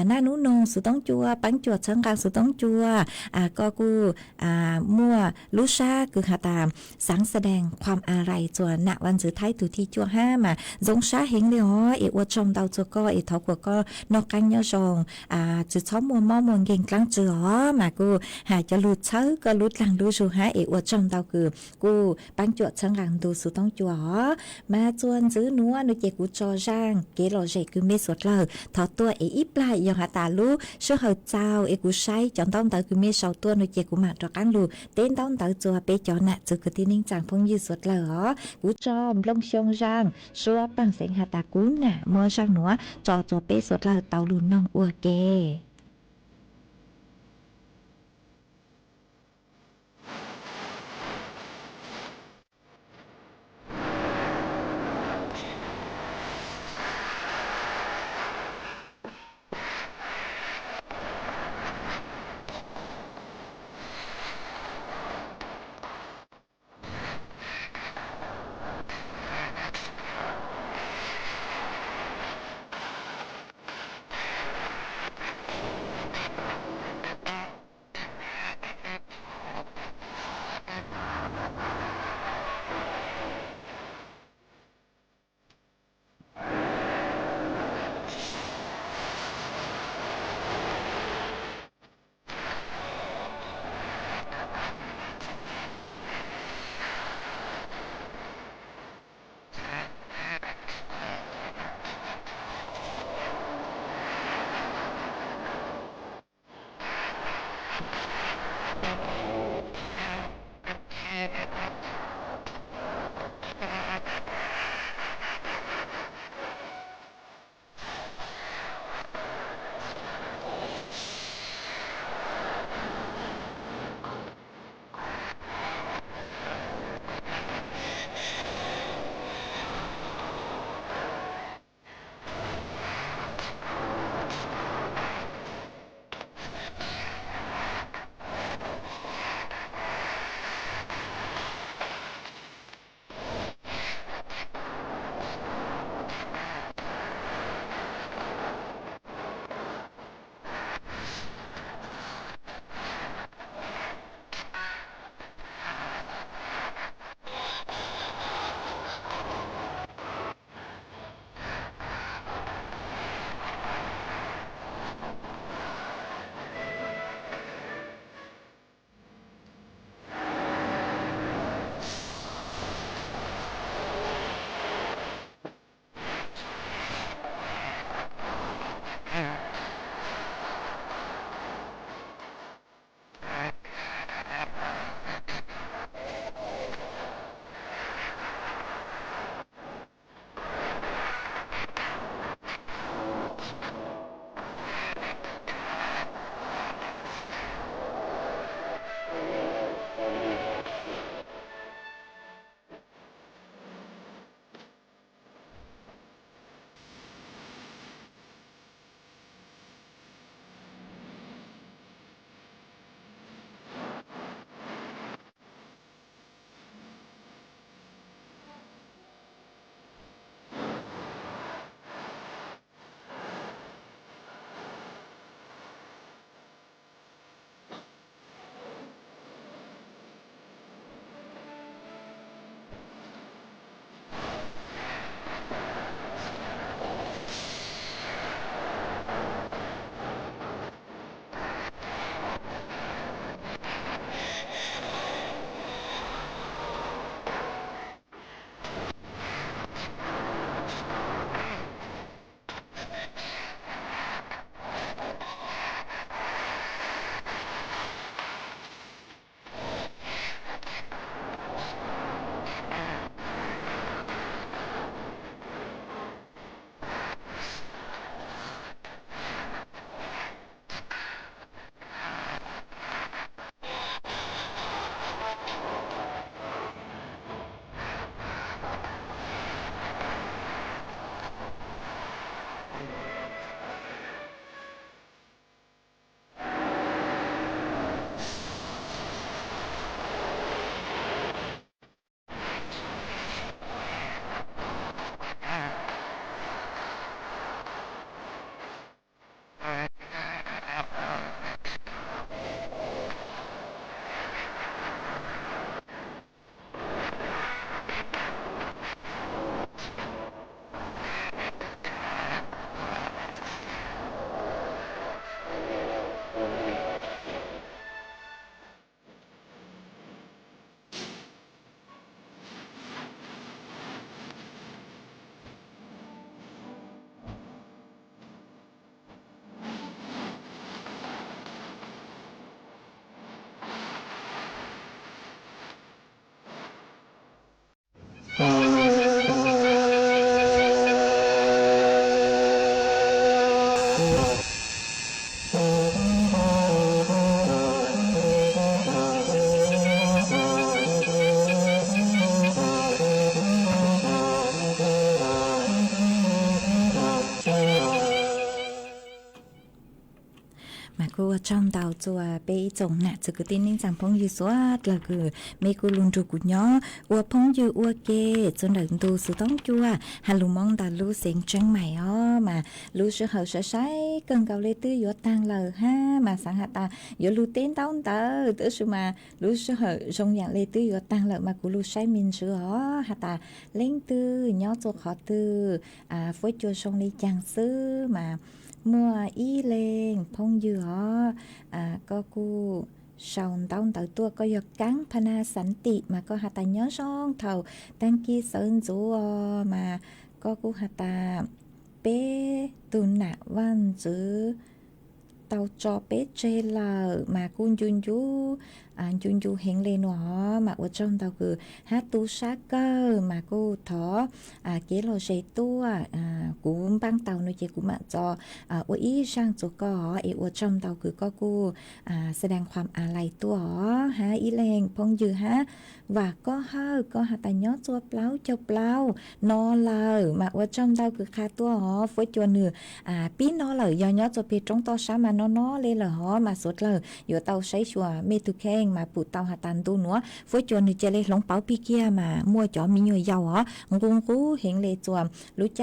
หน้านู้นงสุต้องจัวปังจัวเชิงกลางสุต้องจัวก็กูมัวลูชาคือหาตาสังแสดงความอะไรจวนณวันจือไทยตูที่จัวห้ามาจงชาเฮงเลยอ๋อว่าชมดาวจัวก็ทอกว่าก็นอกกันเยอะชงจุดชอบมัวมอมวงเก่งกลางจืออ๋อมากูหาจะหลุดเชื้อก็หลุดหลังดูชูฮะว่าชมดาวคือกูปังจัวเชิงกลางดูสุต้องจัวอ๋อมาจวนจื้อนัวนึกเจกูจอจางเกลอเจคือไม่สดเลยถอดตัวอีปลายยังหาตาลูเชื่อเขาเจ้ากูใช้จอนต้องเตอคือไม่เสาตัวนึกเจกูมาตระกันลูเต้นต้องเตอจัวไปจอน่ะจือคือที่นิ่งจางพงยืดสดเลยอ๋อกูจอมลงชงจางชัวปังเสียงหาตากูน่ะมัวจางหนัวจอจัวไปสดเลยเตาลูน้องอัวเก cô trong tàu chùa bê chồng nè chứ cứ tin nên rằng phong dư xóa là cứ mấy cô luôn trụ của nhỏ ua phong dư ua kê cho đợt tu sự tống chua hà lù mong ta lù xịn trắng mày ó mà lù sự hậu sợ sái cần cầu lê tư vô tăng lờ ha mà sáng hạ ta vô lù tên tao tớ tự sự mà lù sự hậu trong dạng lê tư vô tăng lờ mà của lù say mình sự ó hạ ta lên tư nhỏ cho khó tư phối chua sông đi chàng sư mà mua y lên phong dừa có cu sòng tông tự tua có giọt cắn phana sẵn tị mà có hạt ta nhớ son thầu tăng kia sơn rú mà có cu hạt ta bé tu nạ văn chữ tàu cho bé chê lờ mà cun chun chú hiện lên nó mà ở trong tàu cứ hát tu sát cơ mà cô thó kế lo dây tua cũng băng tàu nơi chị cũng mà cho ở ý sang chỗ có ở trong tàu cứ có cô แสดงความอาลัยตัวหาอีแรงพงยือฮะว่าก็ห้าก็หาแต่ย้อนตัวเปล่าเจ้าเปล่านอเลยมาว่าtrong tàu cứ khaiตัวหอฝอยจวนเนื้อปีนอเลยย้อนตัวเพtrong toซ้มานอเลยเหรอหอมาสุดเลยอยู่เตาใช้ชัวเมตุแข้งมาปูเตาหาตันตัวหนัวฝอยจวนเนื้อจะเลยหลงเป๋าปีเกียมามัวจ่อมีหน่วยยาวหองงกูเห็นเลยจวมรู้ใจ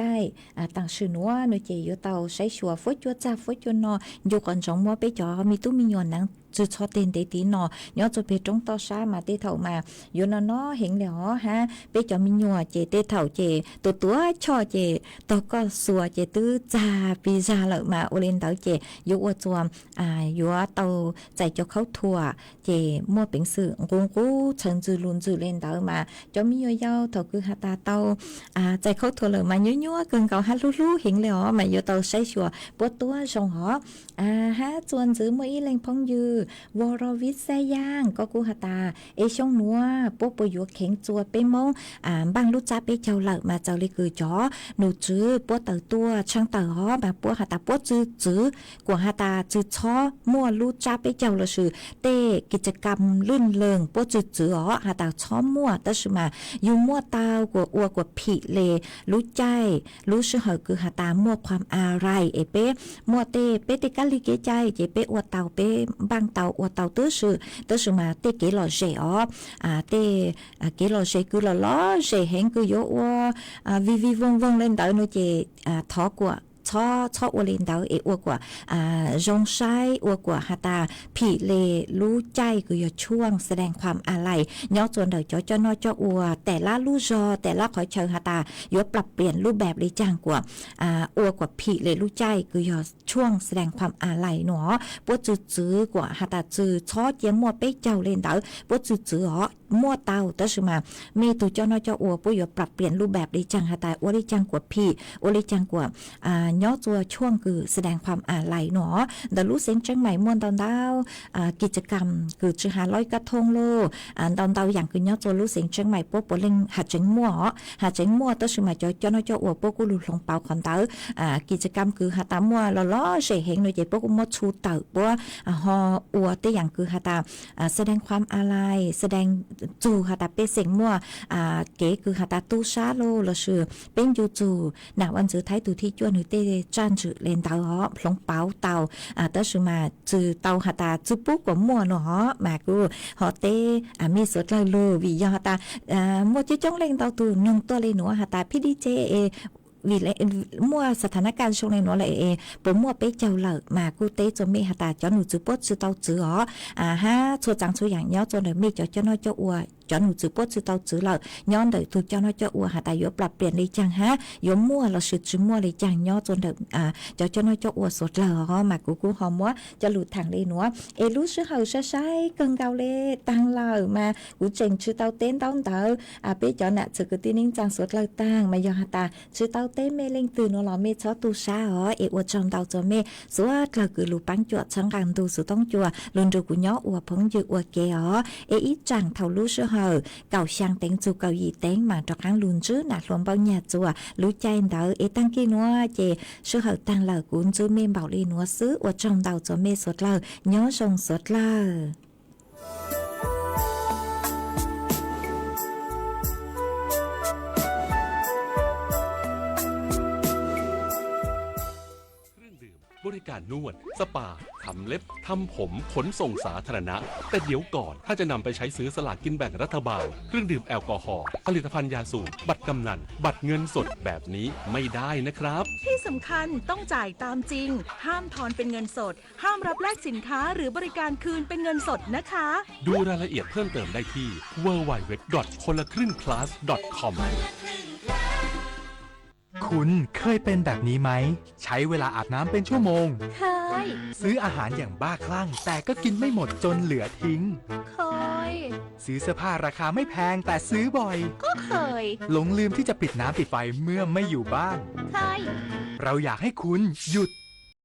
ต่างชื่อหนัวเนื้อเจอยู่เตาใช้ชัวฝอยจวนจ้าฝอยจวนนออยู่ก่อนสองมัวไปจ่อมีตู้มีหน่วยนังจะชอบเต้นเตตีนอย้อนจะไปตรงต่อช้ามาเตเถ่ามาอยู่นอเห็นแล้วฮะไปจอมีหนัวเจเตเถ่าเจตัวชอเจตัวก็สัวเจตื้อจ่าปีจ่าเลยมาโอเลนเตาเจอยู่อจวมอยู่เตาใจเจ้าเขาถั่วเจมั่วเป็นสื่อกงกูเชิญจือลุนจือเลนเตามาจอมีหน่วยยาวเถ่าคือหาตาเตาใจเขาถั่วเลยมายั่วๆเกินเก่าฮะลู่ๆเห็นแล้วมาอยู่เตาใช้ชัวปวดตัวทรงหอฮะจวนจื้อมื่ออีเลงพงยือวรวิทย์แซ่ย่างก็กูหาตาช่องนัวปุ๊บปอยู่เข็งจัวไปมงบางรู้จักไปเจ้าเหล่ามาเจ้าเลยคือจ๋อหนูจื้อปุ๊บเต่าตัวช่างเต่าฮอมาปุ๊บหาตาปุ๊บจื้อกว่าหาตาจื้อช้อมั่วรู้จักไปเจ้าละชื่อเต้กิจกรรมลื่นเริงปุ๊บจื้ออ๋อหาตาช้อมั่วแต่ชื่อมาอยู่มั่วตาวกว่าอ้วกว่าผีเลรู้ใจรู้ชื่อเหอคือหาตามั่วความอะไรเป๊ะมั่วเต้เป๊ะติกันลิเกใจเจเป๊ะอ้วเต่าเป๊ะบางเต่าอ้วเต่าตื้อชื่อมาเต้เกลอเจอ๋อเต้เกลอเจคือละล้อเจเห็นคือโยอ้ววิวงเล่นเต่าโนเจท้อกว่าชออวเลนเดาอวกว่าจงใช้อวกว่าหาตาผีเลรู้ใจคืออยู่ช่วงแสดงความอาลัยย้อนส่วนเดยจ้อนอจ้ออวแต่ละรู้จอแต่ละขอเชิงหาตาอยู่ปรับเปลี่ยนรูปแบบเลยจ้างกว่าอวกว่าผีเลรู้ใจคืออยู่ช่วงแสดงความอาลัยเนาะปวดจื้อกว่าหาตาจื้อชอเจียมัวไปเจ้าเลนเดาปวดจื้ออ๋อมัวเตาแต่สมาเมตุจ้อนอจ้ออวปุยอยู่ปรับเปลี่ยนรูปแบบเลยจ้างหาตาอวเลยจ้างกว่าผีอวเลยจ้างกว่าย่อตัวช่วงคือแสดงความอาลัยเนาะแต่รู้เสียงจังใหม่มวนตอนดาวกิจกรรมคือจะหาลอยกระทงโลตอนดาวอย่างคือย่อตัวรู้เสียงจังใหม่ปุ๊บปุ๊บเล่งหาจังมั่วตัวสมัยจะน้อยจะอวบปุ๊บกูหลุดลงเปล่าคอนเตอกิจกรรมคือหาตามั่วล้อเสเห็นหน่อยเจ็บปุ๊บกูมัดชูเต๋อปุ๊บฮออวตัวอย่างคือหาตาแสดงความอาลัยแสดงจูหาตาเป็นเสียงมั่วเก๋คือหาตาตู้ซาโลละชื่อเป็นจูหนาวันจื้อไทยตัวที่จวนหรือเตจานจืเลนเตาฮอลงเปาเตาแต่สมาจือเตาหาตาจือปุ๊กกว่ามัวเนาะมากูฮอเตมีสดเลยโลวิยหาตามัวจะจ้องเล่นเตาตัวนงตัวเลยหนูหาตาพี่ดีเจวิเลมัวสถานการณ์ช่วงในหนูเลยปมัวไปเจ้าเหล่ามากูเตจนมีหาตาจอหนูจือปุ๊บจือเตาจืออ๋อฮะชัวจังชัวอย่างย้อนจนเลยมีจอน้อยจออวcho nụ chữ bớt chữ tao chữ lợi nhon đợi tôi cho nó cho ua hạt tài yếu bập biển đi chăng ha yếu mua là sự chữ mua đi chăng nhon cho đợi cho nó cho ua sốt lờ mà cú hòm quá cho lụt thẳng đi nữa lú sữa hầu sữa sai cân cao lê tăng lờ mà cú chèn chữ tao tên tao tờ bé cho nè chữ cái tin chăng sốt lờ tăng mà do hạt ta chữ tao tên mê lên từ nó là mê chó tu sa ua trong tao cho mê số là cứ lụt bắn chuột chẳng càng tu sự tông chùa luôn rồi cú nhó ua phóng dự ua kè ít chẳng thầu lú sữa hờ cầu sang tiếng chu cầu gì tiếng mà trọc ăn luôn chứ nạt luôn bao nhà chùa lú chay đỡ tăng kia nữa chè sữa hờ tăng lờ cuốn chú mê bảo đi nữa xứ ở trong đầu cho mê sốt lờ nhớ sông sốt lờ บริการนวด สปา ทำเล็บ ทำผม ขนส่งสาธารณะ แต่เดี๋ยวก่อน ถ้าจะนำไปใช้ซื้อสลากกินแบ่งรัฐบาล เครื่องดื่มแอลกอฮอล์ ผลิตภัณฑ์ยาสูบ บัตรกำนัน บัตรเงินสดแบบนี้ไม่ได้นะครับ ที่สำคัญต้องจ่ายตามจริง ห้ามถอนเป็นเงินสด ห้ามรับแลกสินค้าหรือบริการคืนเป็นเงินสดนะคะ ดูรายละเอียดเพิ่มเติมได้ที่ www.konlakringplus.com คุณเคยเป็นแบบนี้ไหม ใช้เวลาอาบน้ำเป็นชั่วโมง เคย ซื้ออาหารอย่างบ้าคลั่ง แต่ก็กินไม่หมดจนเหลือทิ้ง เคย ซื้อเสื้อผ้าราคาไม่แพงแต่ซื้อบ่อย ก็เคย หลงลืมที่จะปิดน้ำปิดไฟเมื่อไม่อยู่บ้าน เคย เราอยากให้คุณหยุด